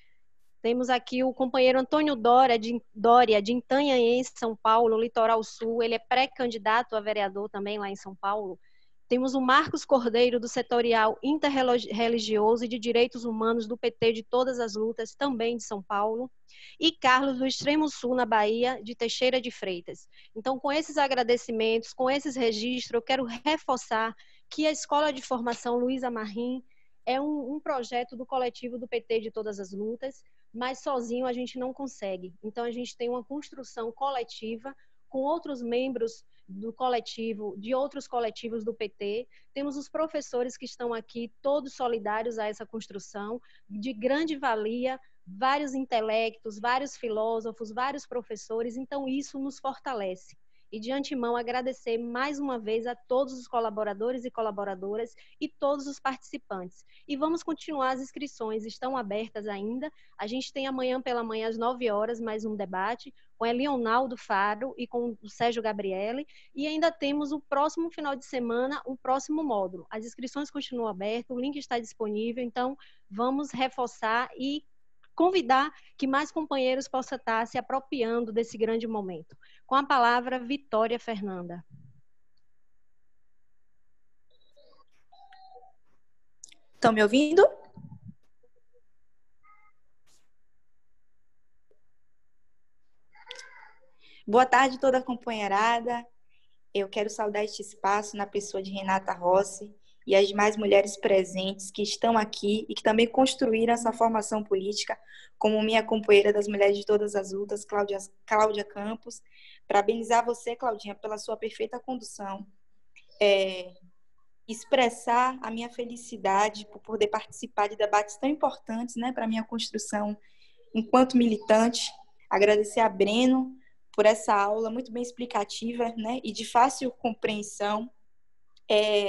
S1: Temos aqui o companheiro Antônio Dória, de Itanhaém, São Paulo, Litoral Sul. Ele é pré-candidato a vereador também lá em São Paulo. Temos o Marcos Cordeiro, do Setorial Interreligioso e de Direitos Humanos do PT de Todas as Lutas, também de São Paulo. E Carlos, do Extremo Sul, na Bahia, de Teixeira de Freitas. Então, com esses agradecimentos, com esses registros, eu quero reforçar que a Escola de Formação Luísa Marim é um projeto do coletivo do PT de Todas as Lutas, mas sozinho a gente não consegue. Então, a gente tem uma construção coletiva com outros membros do coletivo, de outros coletivos do PT. Temos os professores que estão aqui, todos solidários a essa construção, de grande valia, vários intelectos, vários filósofos, vários professores. Então, isso nos fortalece. E, de antemão, agradecer mais uma vez a todos os colaboradores e colaboradoras e todos os participantes. E vamos continuar, as inscrições estão abertas ainda. A gente tem amanhã pela manhã, às 9 horas, mais um debate com a Leonaldo Faro e com o Sérgio Gabriele. E ainda temos o próximo final de semana, o próximo módulo. As inscrições continuam abertas, o link está disponível, então vamos reforçar e convidar que mais companheiros possam estar se apropriando desse grande momento. Com a palavra, Vitória Fernanda.
S8: Estão me ouvindo? Boa tarde, toda a companheirada. Eu quero saudar este espaço na pessoa de Renata Rossi e as demais mulheres presentes que estão aqui e que também construíram essa formação política, como minha companheira das Mulheres de Todas as Lutas, Cláudia Campos. Parabenizar você, Claudinha, pela sua perfeita condução. Expressar a minha felicidade por poder participar de debates tão importantes, né, para a minha construção enquanto militante. Agradecer a Breno por essa aula muito bem explicativa, né, e de fácil compreensão.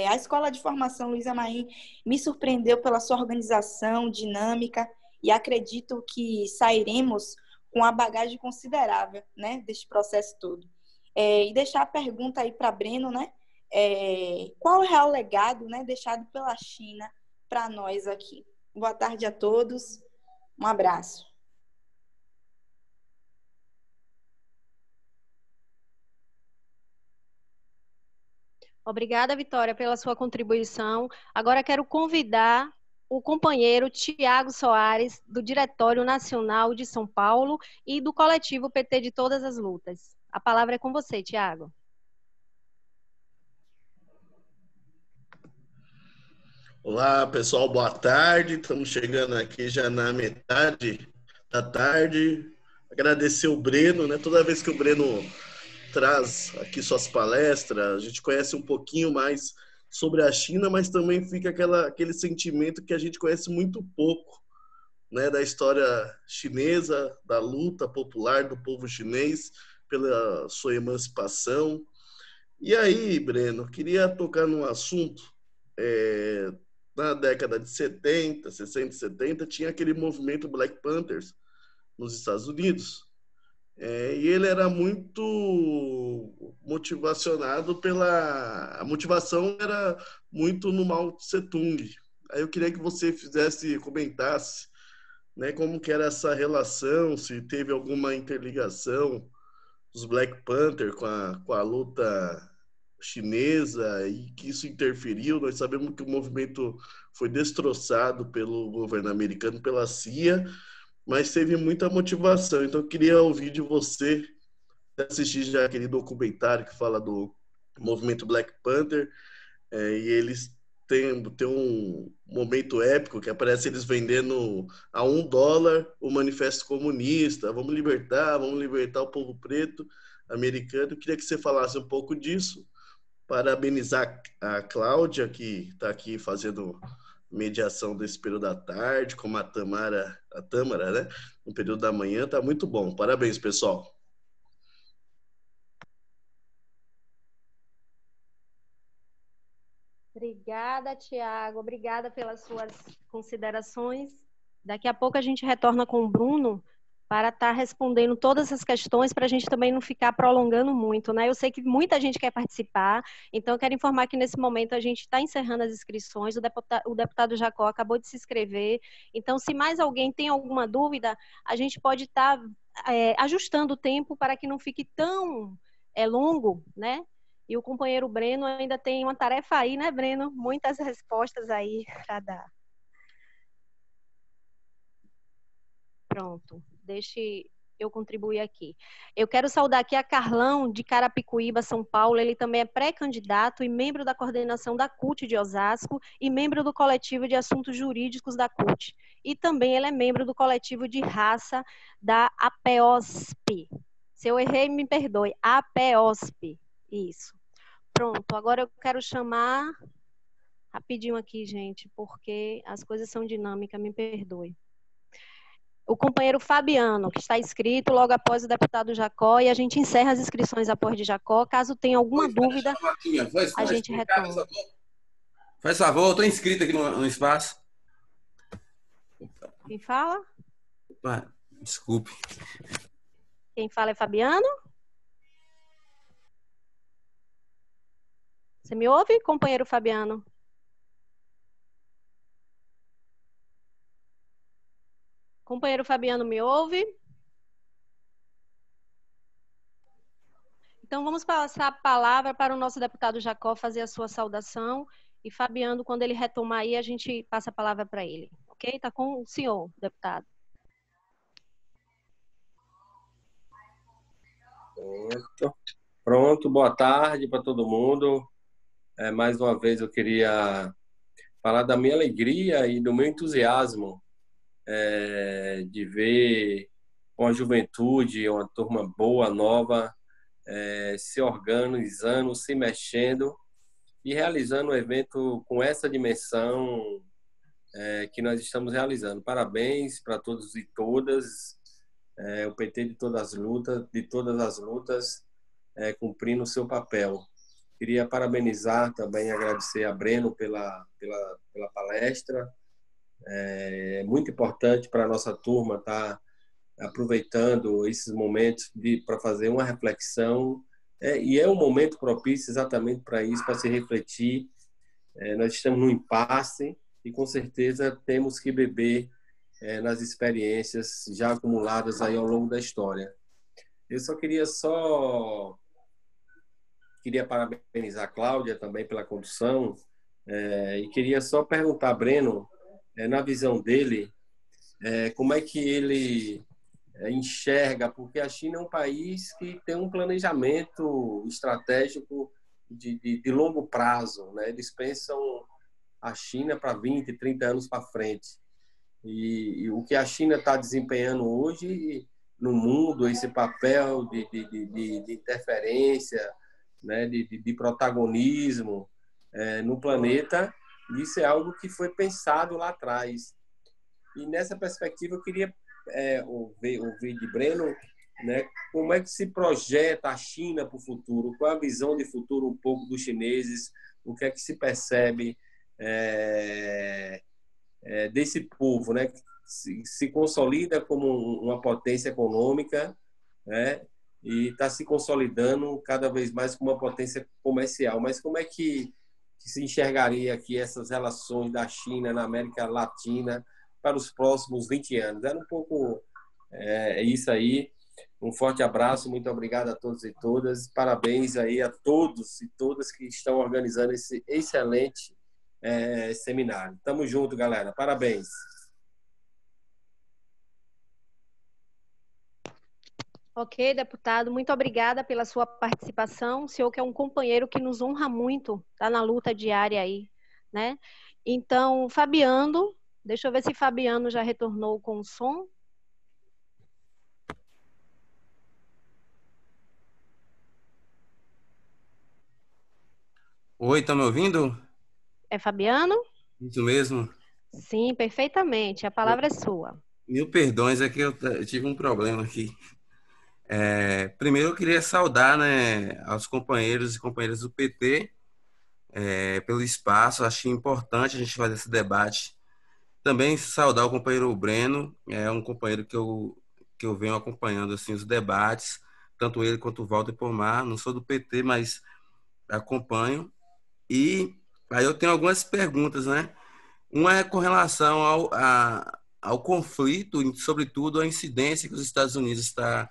S8: A Escola de Formação Luísa Marim me surpreendeu pela sua organização dinâmica e acredito que sairemos com uma bagagem considerável, né, deste processo todo. E deixar a pergunta aí para Breno, né, qual é o real legado, né, deixado pela China para nós aqui? Boa tarde a todos, um abraço.
S1: Obrigada, Vitória, pela sua contribuição. Agora quero convidar o companheiro Tiago Soares, do Diretório Nacional de São Paulo e do coletivo PT de Todas as Lutas. A palavra é com você, Tiago.
S9: Olá, pessoal, boa tarde. Estamos chegando aqui já na metade da tarde. Agradecer o Breno, né? Toda vez que o Breno traz aqui suas palestras, a gente conhece um pouquinho mais sobre a China, mas também fica aquele sentimento que a gente conhece muito pouco, né, da história chinesa, da luta popular do povo chinês pela sua emancipação. E aí, Breno, queria tocar num assunto. Na década de 70, 60 e 70, tinha aquele movimento Black Panthers nos Estados Unidos. E ele era muito motivacionado a motivação era muito no Mao Tse Tung. Aí eu queria que você comentasse, né, como que era essa relação, se teve alguma interligação dos Black Panther com a luta chinesa e que isso interferiu. Nós sabemos que o movimento foi destroçado pelo governo americano, pela CIA, mas teve muita motivação. Então, eu queria ouvir de você, assistir já aquele documentário que fala do movimento Black Panther, e eles tem um momento épico que aparece eles vendendo a $1 o manifesto comunista, vamos libertar o povo preto americano. Eu queria que você falasse um pouco disso. Parabenizar a Cláudia, que está aqui fazendo mediação desse período da tarde, como a Tâmara, né? No período da manhã, tá muito bom. Parabéns, pessoal.
S1: Obrigada, Tiago. Obrigada pelas suas considerações. Daqui a pouco a gente retorna com o Bruno para estar respondendo todas as questões, para a gente também não ficar prolongando muito, né? Eu sei que muita gente quer participar, então eu quero informar que nesse momento a gente está encerrando as inscrições, o deputado Jacó acabou de se inscrever, então se mais alguém tem alguma dúvida, a gente pode estar ajustando o tempo para que não fique tão longo, né? E o companheiro Breno ainda tem uma tarefa aí, né, Breno? Muitas respostas aí para dar. Pronto, deixe eu contribuir aqui. Eu quero saudar aqui a Carlão, de Carapicuíba, São Paulo. Ele também é pré-candidato e membro da coordenação da CUT de Osasco e membro do coletivo de assuntos jurídicos da CUT. E também ele é membro do coletivo de raça da APEOSP. Se eu errei, me perdoe. APEOSP. Isso. Pronto, agora eu quero chamar rapidinho aqui, gente, porque as coisas são dinâmicas, me perdoe. O companheiro Fabiano, que está inscrito logo após o deputado Jacó, e a gente encerra as inscrições após de Jacó. Caso tenha alguma dúvida, a gente retoma.
S10: Faz favor, eu estou inscrito aqui no espaço.
S1: Quem fala?
S10: Desculpe.
S1: Quem fala é Fabiano? Você me ouve, companheiro Fabiano? Companheiro Fabiano, me ouve? Então, vamos passar a palavra para o nosso deputado Jacó fazer a sua saudação. E Fabiano, quando ele retomar aí, a gente passa a palavra para ele. Ok? Está com o senhor, deputado.
S10: Pronto, boa tarde para todo mundo. Mais uma vez eu queria falar da minha alegria e do meu entusiasmo de ver uma juventude, uma turma boa, nova, se organizando, se mexendo e realizando um evento com essa dimensão que nós estamos realizando. Parabéns para todos e todas, o PT de todas as lutas, cumprindo o seu papel. Queria parabenizar também e agradecer a Breno pela palestra. É muito importante para a nossa turma estar aproveitando esses momentos para fazer uma reflexão. E é um momento propício exatamente para isso, para se refletir. Nós estamos num impasse e, com certeza, temos que beber nas experiências já acumuladas aí ao longo da história. Eu só queria parabenizar a Cláudia também pela condução e queria só perguntar a Breno, na visão dele, como é que ele enxerga, porque a China é um país que tem um planejamento estratégico de longo prazo, né? Eles pensam a China para 20, 30 anos para frente. E o que a China está desempenhando hoje no mundo, esse papel de interferência, né, de protagonismo no planeta, isso é algo que foi pensado lá atrás. E nessa perspectiva eu queria ouvir de Breno, né, como é que se projeta a China para o futuro, qual a visão de futuro um pouco dos chineses, o que é que se percebe desse povo, né, que se consolida como uma potência econômica, né, e está se consolidando cada vez mais como uma potência comercial. Mas como é que se enxergaria aqui essas relações da China na América Latina para os próximos 20 anos? Era um pouco isso aí. Um forte abraço, muito obrigado a todos e todas. Parabéns aí a todos e todas que estão organizando esse excelente seminário. Tamo junto, galera. Parabéns.
S1: Ok, deputado, muito obrigada pela sua participação. O senhor que é um companheiro que nos honra muito, está na luta diária aí, né? Então, Fabiano, deixa eu ver se Fabiano já retornou com o som.
S11: Oi, tá me ouvindo?
S1: É Fabiano?
S11: Isso mesmo.
S1: Sim, perfeitamente. A palavra é sua.
S11: Mil perdões, é que eu tive um problema aqui. Primeiro eu queria saudar, né, aos companheiros e companheiras do PT pelo espaço. Achei importante a gente fazer esse debate. Também saudar o companheiro Breno, é um companheiro que eu venho acompanhando assim, os debates, tanto ele quanto o Walter Pomar. Não sou do PT, mas acompanho. E aí eu tenho algumas perguntas, né? Uma é com relação ao conflito, e, sobretudo, a incidência que os Estados Unidos está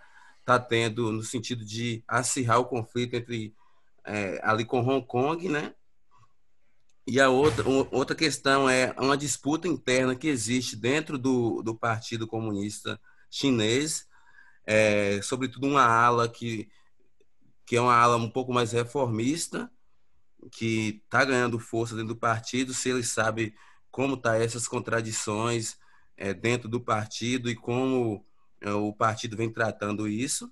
S11: tendo no sentido de acirrar o conflito entre ali com Hong Kong, né? E a outra questão é uma disputa interna que existe dentro do Partido Comunista Chinês, sobretudo uma ala que é uma ala um pouco mais reformista, que está ganhando força dentro do partido, se ele sabe como tá essas contradições dentro do partido e como o partido vem tratando isso,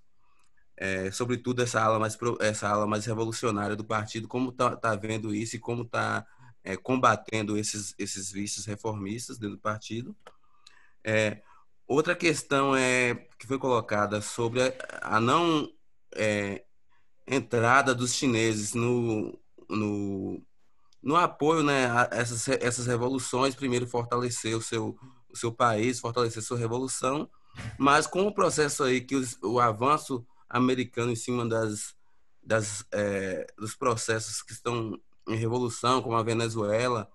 S11: sobretudo essa ala mais revolucionária do partido, como tá vendo isso e como está combatendo esses vícios reformistas dentro do partido. Outra questão que foi colocada sobre a não entrada dos chineses no apoio, né, a essas revoluções. Primeiro fortalecer o seu país, fortalecer sua revolução, mas com o processo aí que o avanço americano em cima dos processos que estão em revolução, como a Venezuela,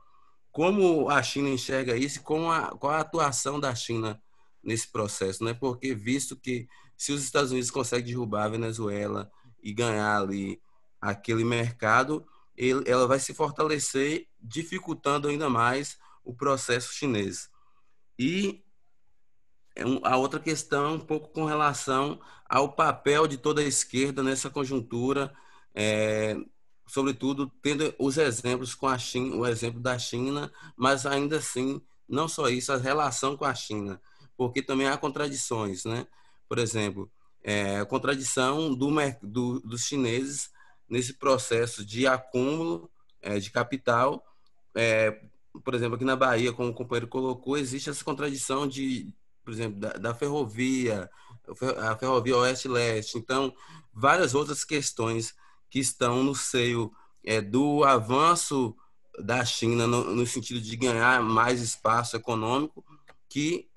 S11: como a China enxerga isso e qual a atuação da China nesse processo, né? Porque visto que se os Estados Unidos conseguem derrubar a Venezuela e ganhar ali aquele mercado, ela vai se fortalecer, dificultando ainda mais o processo chinês. E a outra questão é um pouco com relação ao papel de toda a esquerda nessa conjuntura, sobretudo tendo os exemplos com a China, o exemplo da China, mas ainda assim, não só isso, a relação com a China, porque também há contradições, né? Por exemplo, a contradição dos chineses nesse processo de acúmulo de capital. Por exemplo, aqui na Bahia, como o companheiro colocou, existe essa contradição por exemplo, da ferrovia, a ferrovia oeste-leste. Então, várias outras questões que estão no seio do avanço da China no sentido de ganhar mais espaço econômico, que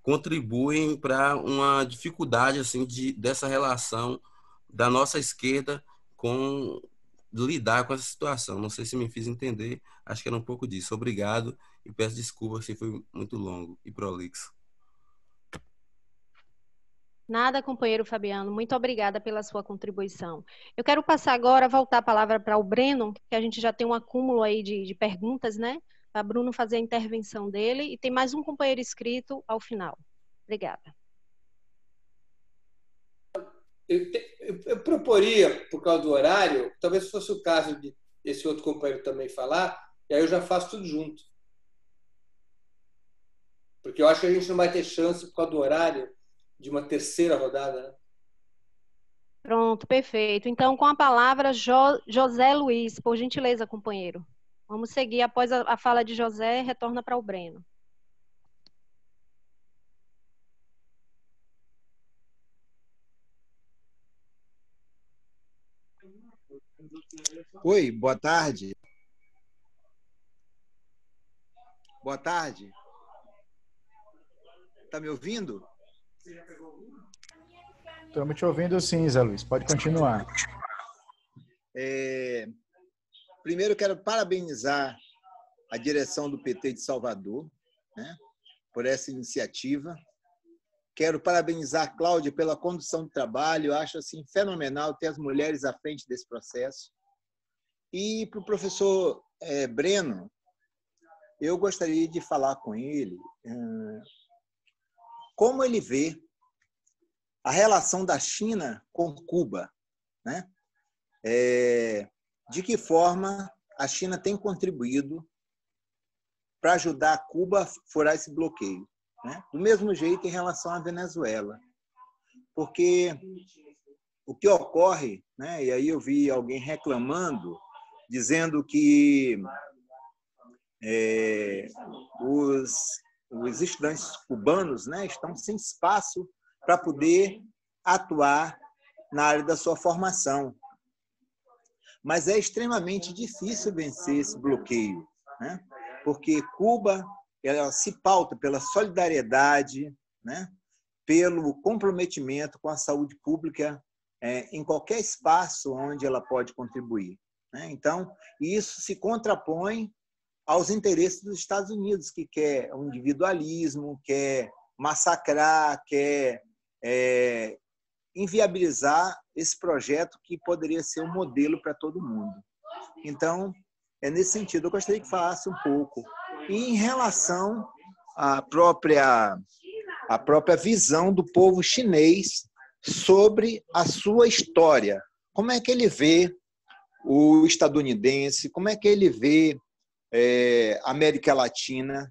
S11: contribuem para uma dificuldade assim dessa relação da nossa esquerda com lidar com essa situação. Não sei se me fiz entender, acho que era um pouco disso. Obrigado e peço desculpas se foi muito longo e prolixo.
S1: Nada, companheiro Fabiano, muito obrigada pela sua contribuição. Eu quero passar agora, voltar a palavra para o Breno, que a gente já tem um acúmulo aí de perguntas, né? Para Bruno fazer a intervenção dele, e tem mais um companheiro inscrito ao final. Obrigada.
S2: Eu proporia, por causa do horário, talvez fosse o caso de esse outro companheiro também falar, e aí eu já faço tudo junto. Porque eu acho que a gente não vai ter chance, por causa do horário, de uma terceira rodada. Né?
S1: Pronto, perfeito. Então, com a palavra, José Luiz, por gentileza, companheiro. Vamos seguir. Após a fala de José, retorna para o Breno.
S12: Oi, boa tarde. Boa tarde. Está me ouvindo?
S13: Estamos te ouvindo sim, Zé Luiz. Pode continuar.
S12: Primeiro, quero parabenizar a direção do PT de Salvador, né, por essa iniciativa. Quero parabenizar a Cláudia pela condução do trabalho. Eu acho assim, fenomenal ter as mulheres à frente desse processo. E para o professor Breno, eu gostaria de falar com ele como ele vê a relação da China com Cuba, né? De que forma a China tem contribuído para ajudar Cuba a furar esse bloqueio, né? Do mesmo jeito em relação à Venezuela. Porque o que ocorre, né? E aí eu vi alguém reclamando, dizendo que os estudantes cubanos, né, estão sem espaço para poder atuar na área da sua formação. Mas é extremamente difícil vencer esse bloqueio, né? Porque Cuba ela se pauta pela solidariedade, né? Pelo comprometimento com a saúde pública em qualquer espaço onde ela pode contribuir, né? Então, isso se contrapõe aos interesses dos Estados Unidos, que quer o individualismo, quer massacrar, quer inviabilizar esse projeto que poderia ser um modelo para todo mundo. Então, é nesse sentido. Eu gostaria que falasse um pouco. E em relação à própria visão do povo chinês sobre a sua história. Como é que ele vê o estadunidense? Como é que ele vê a América Latina?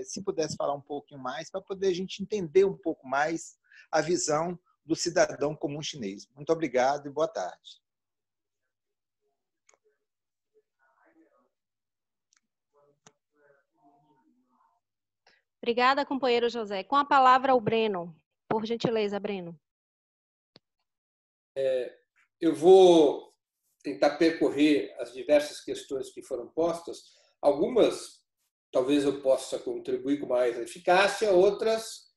S12: Se pudesse falar um pouquinho mais, para poder a gente entender um pouco mais a visão do cidadão comum chinês. Muito obrigado e boa tarde.
S1: Obrigada, companheiro José. Com a palavra, o Breno. Por gentileza, Breno.
S2: Eu vou tentar percorrer as diversas questões que foram postas. Algumas, talvez eu possa contribuir com mais eficácia, outras,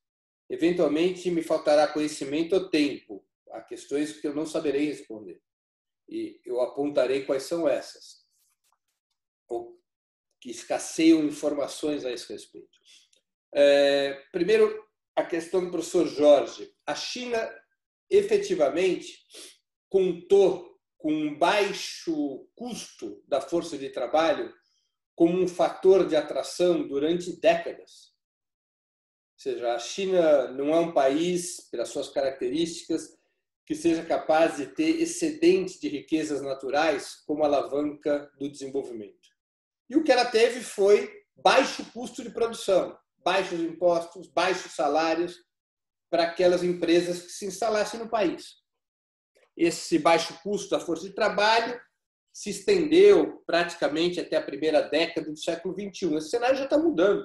S2: eventualmente, me faltará conhecimento ou tempo. Há questões que eu não saberei responder. E eu apontarei quais são essas, ou que escasseiam informações a esse respeito. Primeiro, a questão do professor Jorge. A China, efetivamente, contou com um baixo custo da força de trabalho como um fator de atração durante décadas. Ou seja, a China não é um país, pelas suas características, que seja capaz de ter excedente de riquezas naturais como alavanca do desenvolvimento. E o que ela teve foi baixo custo de produção, baixos impostos, baixos salários para aquelas empresas que se instalassem no país. Esse baixo custo da força de trabalho se estendeu praticamente até a primeira década do século XXI. Esse cenário já está mudando.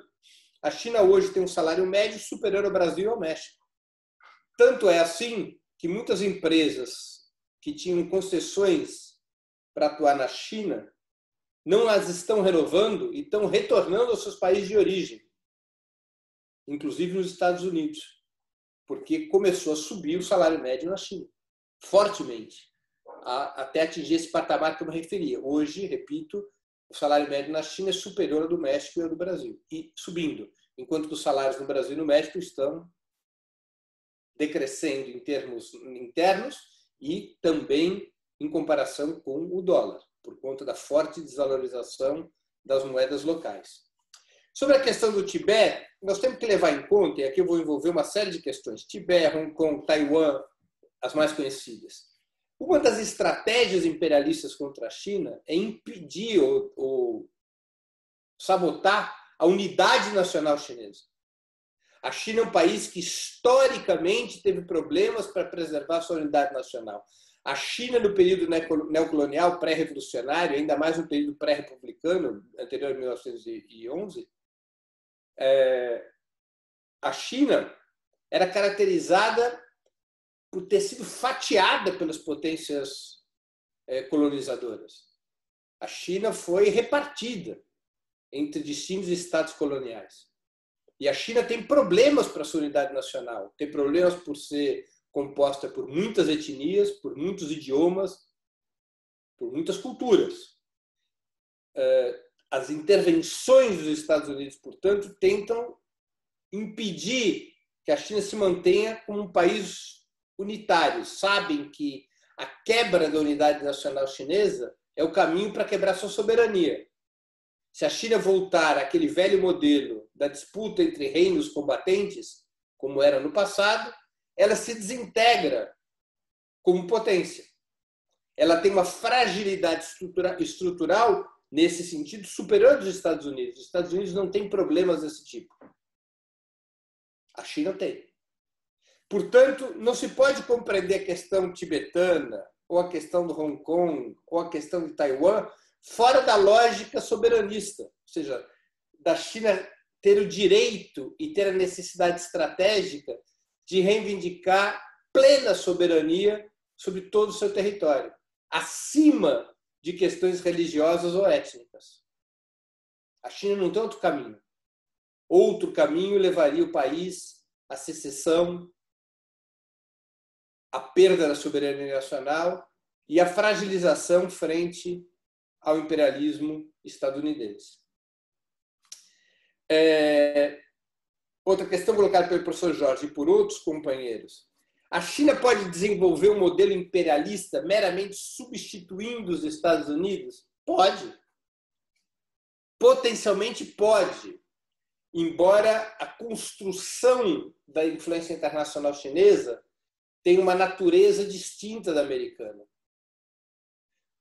S2: A China hoje tem um salário médio superior ao Brasil e ao México. Tanto é assim que muitas empresas que tinham concessões para atuar na China não as estão renovando e estão retornando aos seus países de origem, inclusive nos Estados Unidos, porque começou a subir o salário médio na China, fortemente, até atingir esse patamar que eu me referia. Hoje, repito, o salário médio na China é superior ao do México e ao do Brasil, e subindo, enquanto que os salários no Brasil e no México estão decrescendo em termos internos e também em comparação com o dólar, por conta da forte desvalorização das moedas locais. Sobre a questão do Tibete, nós temos que levar em conta, e aqui eu vou envolver uma série de questões, Tibete, Hong Kong, Taiwan, as mais conhecidas. Uma das estratégias imperialistas contra a China é impedir ou sabotar a unidade nacional chinesa. A China é um país que historicamente teve problemas para preservar sua unidade nacional. A China, no período neocolonial pré-revolucionário, ainda mais no período pré-republicano, anterior a 1911, a China era caracterizada por ter sido fatiada pelas potências colonizadoras. A China foi repartida entre distintos estados coloniais. E a China tem problemas para a sua unidade nacional, tem problemas por ser composta por muitas etnias, por muitos idiomas, por muitas culturas. As intervenções dos Estados Unidos, portanto, tentam impedir que a China se mantenha como um país unitário. Sabem que a quebra da unidade nacional chinesa é o caminho para quebrar sua soberania. Se a China voltar àquele velho modelo da disputa entre reinos combatentes, como era no passado, ela se desintegra como potência. Ela tem uma fragilidade estrutural, nesse sentido, superior dos Estados Unidos. Os Estados Unidos não têm problemas desse tipo. A China tem. Portanto, não se pode compreender a questão tibetana, ou a questão do Hong Kong, ou a questão de Taiwan, fora da lógica soberanista. Ou seja, da China ter o direito e ter a necessidade estratégica de reivindicar plena soberania sobre todo o seu território, acima de questões religiosas ou étnicas. A China não tem outro caminho. Outro caminho levaria o país à secessão, à perda da soberania nacional e à fragilização frente ao imperialismo estadunidense. Outra questão colocada pelo professor Jorge e por outros companheiros. A China pode desenvolver um modelo imperialista meramente substituindo os Estados Unidos? Pode. Potencialmente pode. Embora a construção da influência internacional chinesa tenha uma natureza distinta da americana.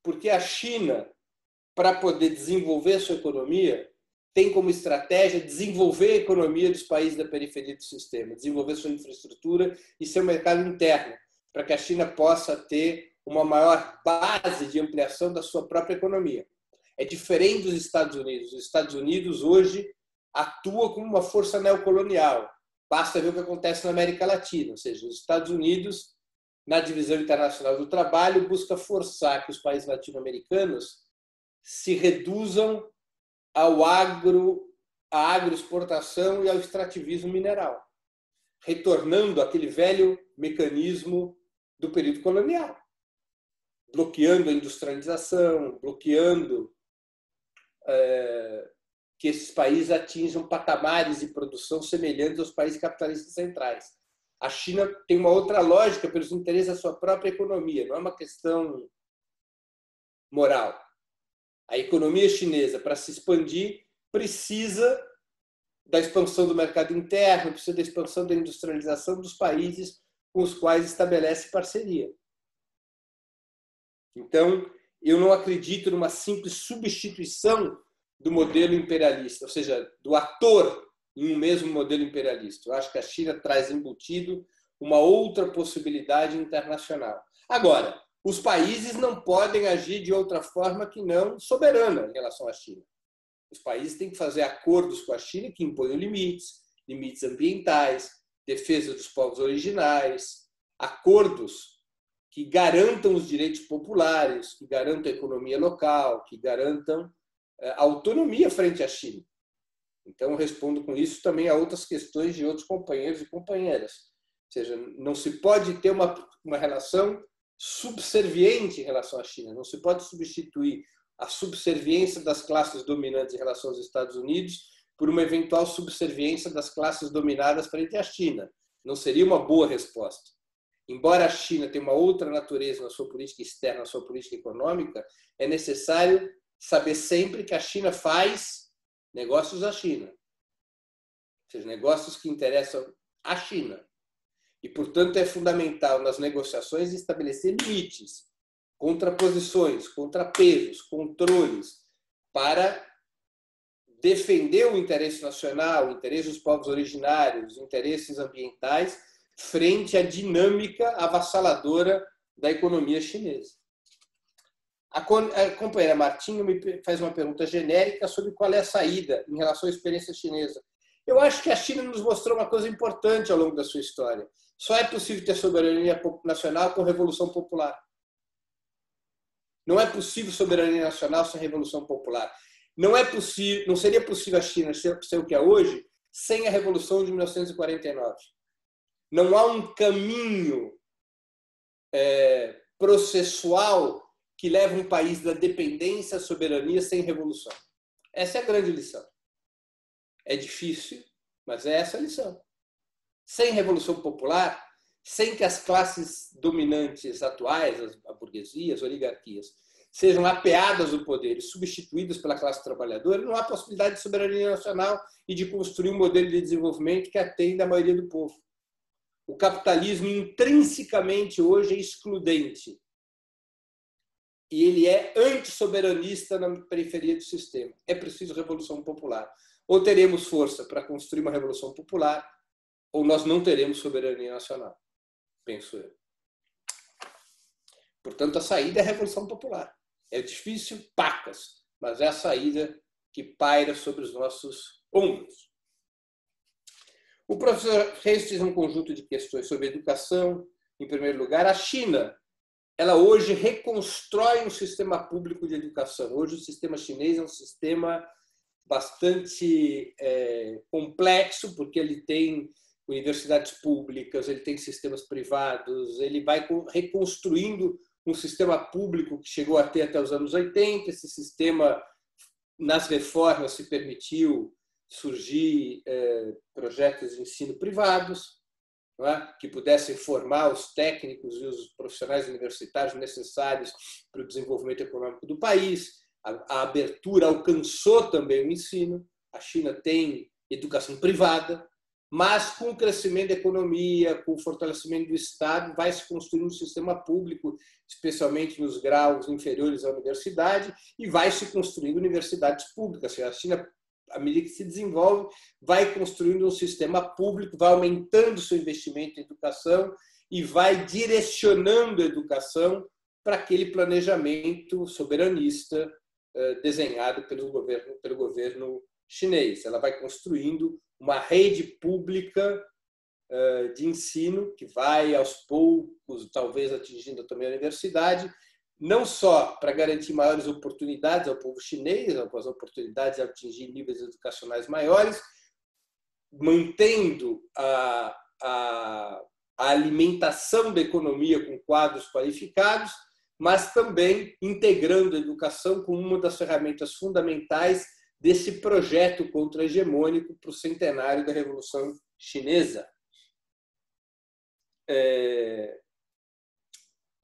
S2: Porque a China, para poder desenvolver a sua economia, tem como estratégia desenvolver a economia dos países da periferia do sistema, desenvolver sua infraestrutura e seu mercado interno, para que a China possa ter uma maior base de ampliação da sua própria economia. É diferente dos Estados Unidos. Os Estados Unidos hoje atua como uma força neocolonial. Basta ver o que acontece na América Latina, ou seja, os Estados Unidos, na divisão internacional do trabalho, busca forçar que os países latino-americanos se reduzam à agroexportação e ao extrativismo mineral, retornando àquele velho mecanismo do período colonial, bloqueando a industrialização, bloqueando que esses países atinjam patamares de produção semelhantes aos países capitalistas centrais. A China tem uma outra lógica pelos interesses da sua própria economia, não é uma questão moral. A economia chinesa, para se expandir, precisa da expansão do mercado interno, precisa da expansão da industrialização dos países com os quais estabelece parceria. Então, eu não acredito numa simples substituição do modelo imperialista, ou seja, do ator em um mesmo modelo imperialista. Eu acho que a China traz embutido uma outra possibilidade internacional. Agora, os países não podem agir de outra forma que não soberana em relação à China. Os países têm que fazer acordos com a China que imponham limites ambientais, defesa dos povos originais, acordos que garantam os direitos populares, que garantam a economia local, que garantam a autonomia frente à China. Então, eu respondo com isso também a outras questões de outros companheiros e companheiras. Ou seja, não se pode ter uma relação subserviente em relação à China. Não se pode substituir a subserviência das classes dominantes em relação aos Estados Unidos por uma eventual subserviência das classes dominadas frente à China. Não seria uma boa resposta. Embora a China tenha uma outra natureza na sua política externa, na sua política econômica, é necessário saber sempre que a China faz negócios à China. Ou seja, negócios que interessam à China. E, portanto, é fundamental nas negociações estabelecer limites, contraposições, contrapesos, controles, para defender o interesse nacional, o interesse dos povos originários, os interesses ambientais, frente à dinâmica avassaladora da economia chinesa. A companheira Martinho me faz uma pergunta genérica sobre qual é a saída em relação à experiência chinesa. Eu acho que a China nos mostrou uma coisa importante ao longo da sua história. Só é possível ter soberania nacional com revolução popular. Não é possível soberania nacional sem revolução popular. Não seria possível a China ser o que é hoje sem a Revolução de 1949. Não há um caminho processual que leva um país da dependência à soberania sem revolução. Essa é a grande lição. É difícil, mas é essa a lição. sem revolução popular, sem que as classes dominantes atuais, a burguesia, as oligarquias, sejam apeadas do poder e substituídas pela classe trabalhadora, não há possibilidade de soberania nacional e de construir um modelo de desenvolvimento que atenda a maioria do povo. O capitalismo intrinsecamente hoje é excludente. E ele é antissoberanista na periferia do sistema. É preciso revolução popular. Ou teremos força para construir uma revolução popular, ou nós não teremos soberania nacional, penso eu. Portanto, a saída é a revolução popular. É difícil, pacas, mas é a saída que paira sobre os nossos ombros. O professor Reis fez um conjunto de questões sobre educação. Em primeiro lugar, a China, ela hoje reconstrói um sistema público de educação. Hoje o sistema chinês é um sistema bastante complexo, porque ele tem universidades públicas, ele tem sistemas privados, ele vai reconstruindo um sistema público que chegou a ter até os anos 80. Esse sistema, nas reformas, se permitiu surgir projetos de ensino privados, não é? Que pudessem formar os técnicos e os profissionais universitários necessários para o desenvolvimento econômico do país. A abertura alcançou também o ensino. A China tem educação privada, mas com o crescimento da economia, com o fortalecimento do Estado, vai se construindo um sistema público, especialmente nos graus inferiores à universidade, e vai se construindo universidades públicas. A China, à medida que se desenvolve, vai construindo um sistema público, vai aumentando seu investimento em educação e vai direcionando a educação para aquele planejamento soberanista desenhado pelo governo chinês. Ela vai construindo uma rede pública de ensino que vai, aos poucos, talvez atingindo também a universidade, não só para garantir maiores oportunidades ao povo chinês, as oportunidades de atingir níveis educacionais maiores, mantendo a alimentação da economia com quadros qualificados, mas também integrando a educação como uma das ferramentas fundamentais desse projeto contra-hegemônico para o centenário da Revolução Chinesa.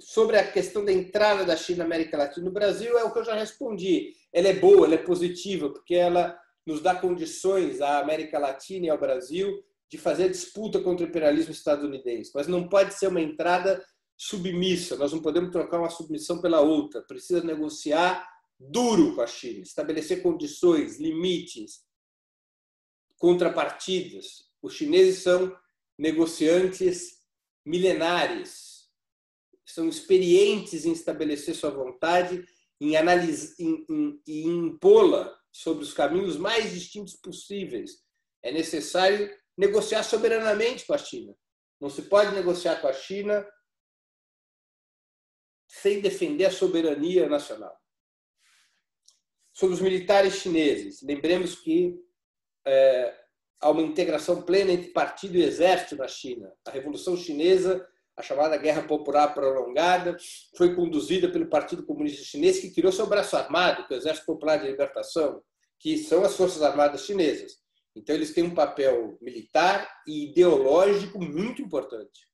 S2: Sobre a questão da entrada da China na América Latina no Brasil, é o que eu já respondi. Ela é boa, ela é positiva, porque ela nos dá condições à América Latina e ao Brasil de fazer a disputa contra o imperialismo estadunidense. Mas não pode ser uma entrada submissa, nós não podemos trocar uma submissão pela outra. Precisa negociar duro com a China, estabelecer condições, limites, contrapartidas. Os chineses são negociantes milenares, são experientes em estabelecer sua vontade, em analisar, em impô-la sobre os caminhos mais distintos possíveis. É necessário negociar soberanamente com a China. Não se pode negociar com a China sem defender a soberania nacional. Sobre os militares chineses, lembremos que há uma integração plena entre partido e exército na China. A Revolução Chinesa, a chamada Guerra Popular Prolongada, foi conduzida pelo Partido Comunista Chinês, que criou seu braço armado, que é o Exército Popular de Libertação, que são as Forças Armadas Chinesas. Então, eles têm um papel militar e ideológico muito importante.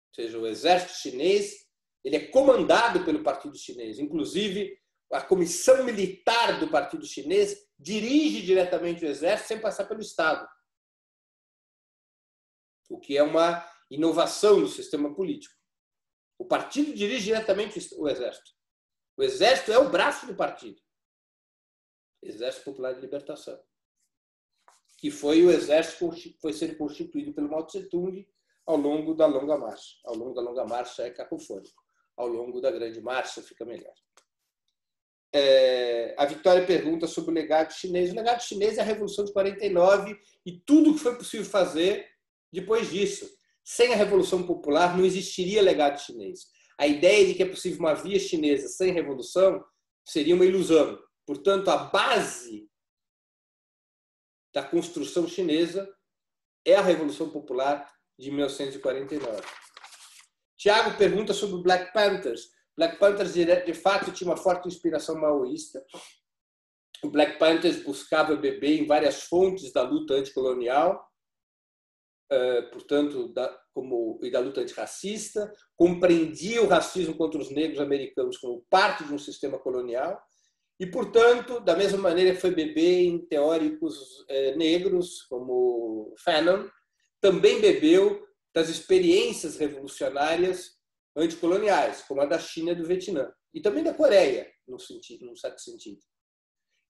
S2: Ou seja, o exército chinês ele é comandado pelo Partido Chinês. Inclusive, a comissão militar do Partido Chinês dirige diretamente o exército sem passar pelo Estado, o que é uma inovação no sistema político. O partido dirige diretamente o exército. O exército é o braço do partido. Exército Popular de Libertação, que foi o exército que foi sendo constituído pelo Mao Tse-tung ao longo da longa marcha. Ao longo da longa marcha é cacofônico. Ao longo da grande marcha fica melhor. A Vitória pergunta sobre o legado chinês. O legado chinês é a Revolução de 49 e tudo o que foi possível fazer depois disso. Sem a Revolução Popular não existiria legado chinês. A ideia de que é possível uma via chinesa sem revolução seria uma ilusão. Portanto, a base da construção chinesa é a Revolução Popular de 1949. Tiago pergunta sobre o Black Panthers. Black Panthers, de fato, tinha uma forte inspiração maoísta. O Black Panthers buscava beber em várias fontes da luta anticolonial. portanto, e da luta antirracista, compreendia o racismo contra os negros americanos como parte de um sistema colonial e, portanto, da mesma maneira que foi beber em teóricos negros como Fanon, também bebeu das experiências revolucionárias anticoloniais, como a da China e do Vietnã, e também da Coreia, num certo sentido.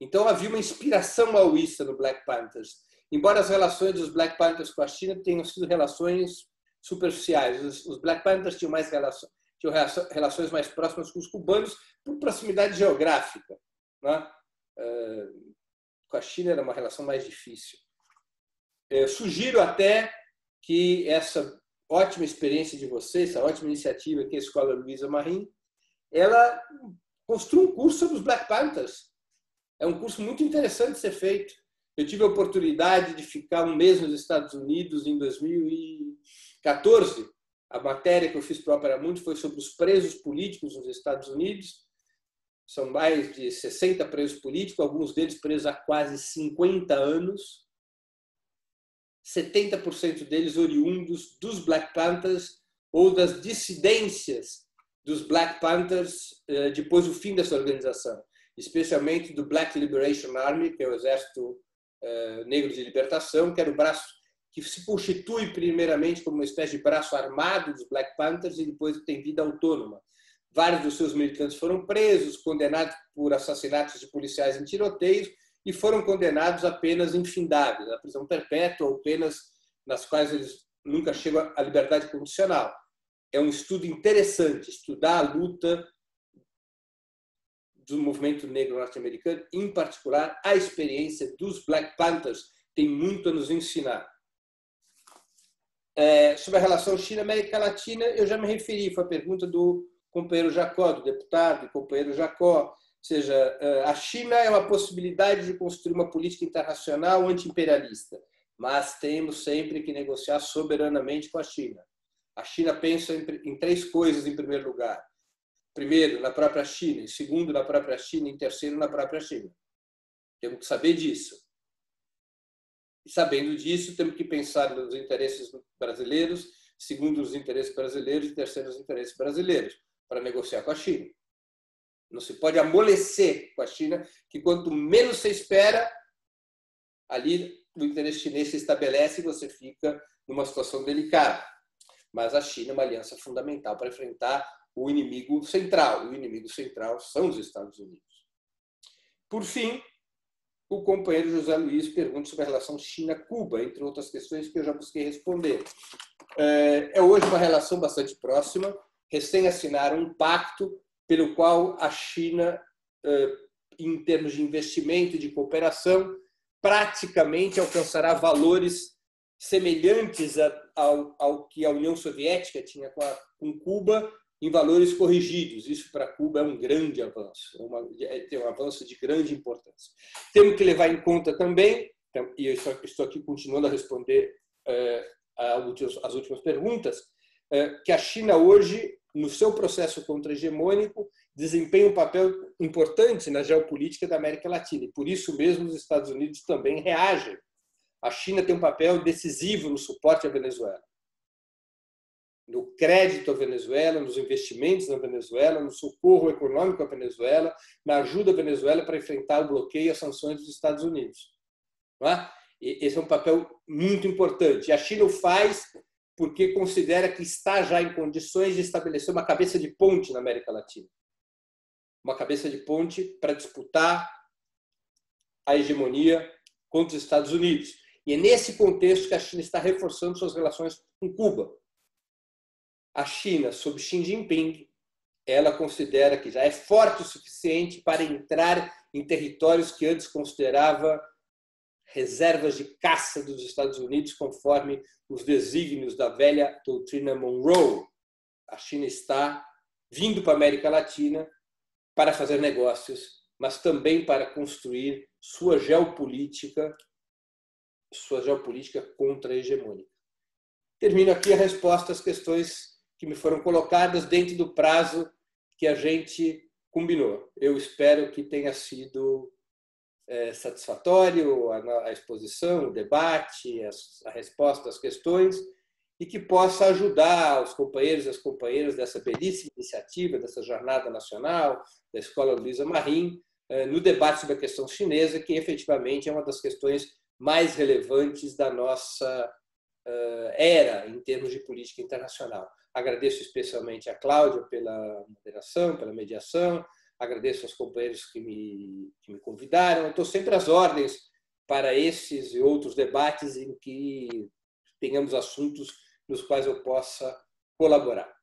S2: Então, havia uma inspiração maoísta no Black Panthers, embora as relações dos Black Panthers com a China tenham sido relações superficiais. Os Black Panthers tinham relações mais próximas com os cubanos por proximidade geográfica, né? Com a China era uma relação mais difícil. Sugiro até que essa ótima experiência de vocês, essa ótima iniciativa que é a Escola Luísa Marin, ela construa um curso sobre os Black Panthers. É um curso muito interessante de ser feito. Eu tive a oportunidade de ficar um mês nos Estados Unidos em 2014. A matéria que eu fiz para o Opera Mundi foi sobre os presos políticos nos Estados Unidos. São mais de 60 presos políticos, alguns deles presos há quase 50 anos. 70% deles oriundos dos Black Panthers ou das dissidências dos Black Panthers depois do fim dessa organização, especialmente do Black Liberation Army, que é o Exército Negro de Libertação, que era o braço que se constitui primeiramente como uma espécie de braço armado dos Black Panthers e depois tem vida autônoma. Vários dos seus militantes foram presos, condenados por assassinatos de policiais em tiroteios e foram condenados a penas infindáveis, a prisão perpétua ou penas nas quais eles nunca chegam à liberdade condicional. É um estudo interessante, estudar a luta do movimento negro norte-americano, em particular a experiência dos Black Panthers, tem muito a nos ensinar. Sobre a relação China-América Latina, eu já me referi, foi a pergunta do companheiro Jacó, do deputado e companheiro Jacó. Ou seja, a China é uma possibilidade de construir uma política internacional anti-imperialista, mas temos sempre que negociar soberanamente com a China. A China pensa em três coisas em primeiro lugar. Primeiro, na própria China, em segundo, na própria China, em terceiro, na própria China. Temos que saber disso. E sabendo disso, temos que pensar nos interesses brasileiros, segundo os interesses brasileiros e terceiro os interesses brasileiros, para negociar com a China. Não se pode amolecer com a China, que quanto menos se espera, ali o interesse chinês se estabelece e você fica numa situação delicada. Mas a China é uma aliança fundamental para enfrentar o inimigo central. O inimigo central são os Estados Unidos. Por fim, o companheiro José Luiz pergunta sobre a relação China-Cuba, entre outras questões que eu já busquei responder. É hoje uma relação bastante próxima. Recém assinaram um pacto pelo qual a China, em termos de investimento e de cooperação, praticamente alcançará valores semelhantes ao que a União Soviética tinha com Cuba, em valores corrigidos. Isso para Cuba é um grande avanço, é um avanço de grande importância. Temos que levar em conta também, e eu estou aqui continuando a responder as últimas perguntas, que a China hoje, no seu processo contra-hegemônico, desempenha um papel importante na geopolítica da América Latina. E por isso mesmo os Estados Unidos também reagem. A China tem um papel decisivo no suporte à Venezuela, no crédito à Venezuela, nos investimentos na Venezuela, no socorro econômico à Venezuela, na ajuda à Venezuela para enfrentar o bloqueio e as sanções dos Estados Unidos. Não é? Esse é um papel muito importante. E a China o faz porque considera que está já em condições de estabelecer uma cabeça de ponte na América Latina. Uma cabeça de ponte para disputar a hegemonia contra os Estados Unidos. E é nesse contexto que a China está reforçando suas relações com Cuba. A China, sob Xi Jinping, ela considera que já é forte o suficiente para entrar em territórios que antes considerava reservas de caça dos Estados Unidos, conforme os desígnios da velha doutrina Monroe. A China está vindo para a América Latina para fazer negócios, mas também para construir sua geopolítica contra-hegemônica. Termino aqui a resposta às questões que me foram colocadas dentro do prazo que a gente combinou. Eu espero que tenha sido satisfatório a exposição, o debate, a resposta às questões, e que possa ajudar os companheiros e as companheiras dessa belíssima iniciativa, dessa jornada nacional, da Escola Luísa Marim, no debate sobre a questão chinesa, que efetivamente é uma das questões mais relevantes da nossa era em termos de política internacional. Agradeço especialmente a Cláudia pela moderação, pela mediação, agradeço aos companheiros que me convidaram. Eu estou sempre às ordens para esses e outros debates em que tenhamos assuntos nos quais eu possa colaborar.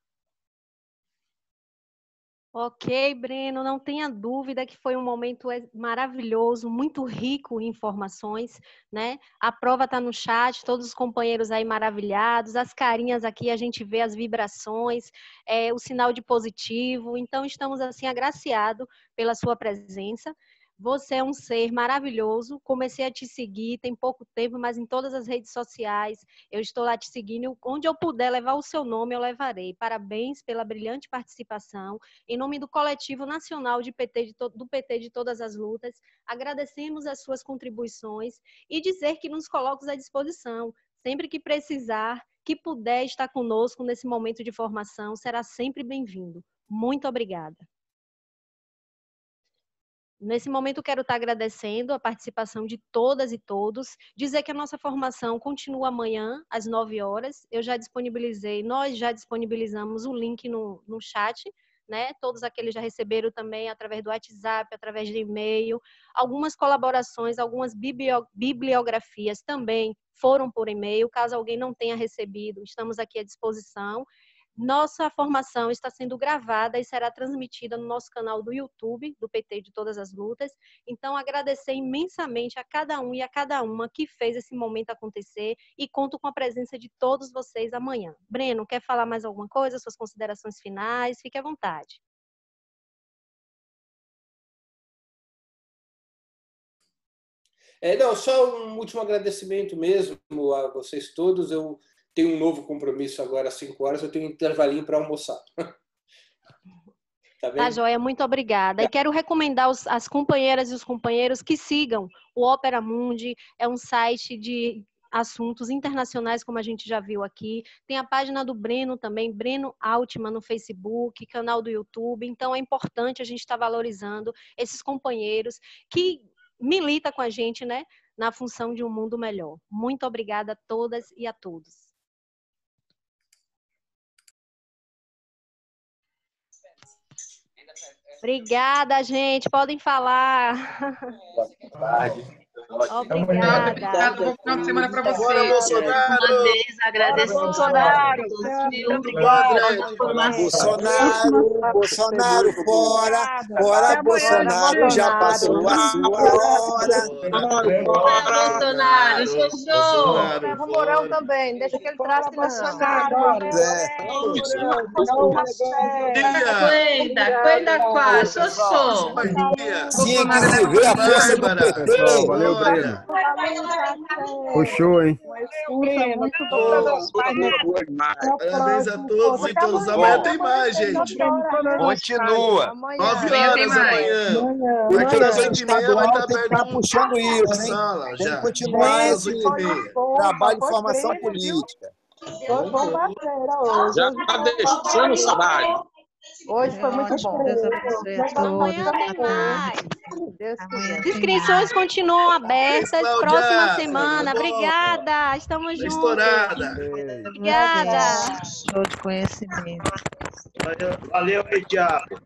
S1: Ok, Breno, não tenha dúvida que foi um momento maravilhoso, muito rico em informações, né? A prova está no chat, todos os companheiros aí maravilhados, as carinhas aqui, a gente vê as vibrações, o sinal de positivo, então estamos assim agraciados pela sua presença. Você é um ser maravilhoso, comecei a te seguir, tem pouco tempo, mas em todas as redes sociais, eu estou lá te seguindo, onde eu puder levar o seu nome, eu levarei. Parabéns pela brilhante participação, em nome do Coletivo Nacional do PT de Todas as Lutas, agradecemos as suas contribuições e dizer que nos coloca à disposição, sempre que precisar, que puder estar conosco nesse momento de formação, será sempre bem-vindo. Muito obrigada. Nesse momento, quero estar agradecendo a participação de todas e todos, dizer que a nossa formação continua amanhã, às 9 horas. Nós já disponibilizamos o link no chat, né? Todos aqueles já receberam também através do WhatsApp, através de e-mail. Algumas colaborações, algumas bibliografias também foram por e-mail. Caso alguém não tenha recebido, estamos aqui à disposição. Nossa formação está sendo gravada e será transmitida no nosso canal do YouTube, do PT de Todas as Lutas. Então, agradecer imensamente a cada um e a cada uma que fez esse momento acontecer e conto com a presença de todos vocês amanhã. Breno, quer falar mais alguma coisa? Suas considerações finais? Fique à vontade.
S2: Não, só um último agradecimento mesmo a vocês todos. Eu tenho um novo compromisso agora às 5 horas, eu tenho um intervalinho para almoçar.
S1: Tá joia, muito obrigada. E quero recomendar as companheiras e os companheiros que sigam o Opera Mundi, é um site de assuntos internacionais, como a gente já viu aqui. Tem a página do Breno também, Breno Altman no Facebook, canal do YouTube. Então é importante a gente estar valorizando esses companheiros que militam com a gente, né, na função de um mundo melhor. Muito obrigada a todas e a todos. Obrigada, gente. Podem falar.
S10: Boa tarde.
S1: Obrigada.
S14: Bom final de semana para você.
S9: Agora, Bolsonaro.
S14: Uma vez, agradeço
S1: Bolsonaro.
S12: Bolsonaro, fora Bolsonaro, já passou a sua hora.
S14: Fora Bolsonaro, sou.
S4: Leva o Mourão também, deixa que ele traça Bolsonaro.
S14: Cuida, quá, sou.
S12: Tinha que se ver a força do PT.
S13: Valeu, Breno. Puxou, hein?
S9: Parabéns a todos e todas. Amanhã tem mais, gente.
S15: Continua.
S9: 9 horas amanhã. Aqui na 8h30 vai estar aberto.
S12: Tá puxando isso, hein?
S9: Sala,
S12: Tem
S9: já.
S12: que continuar
S9: Às
S12: esse
S9: 8h30.
S12: trabalho de formação política.
S15: Já está deixando saudade.
S4: Hoje foi muito bom.
S1: Inscrições continuam abertas. Próxima semana. Obrigada. Estamos juntos.
S9: Estourada.
S1: Obrigada.
S14: Show de conhecimento.
S15: Valeu, Diabo.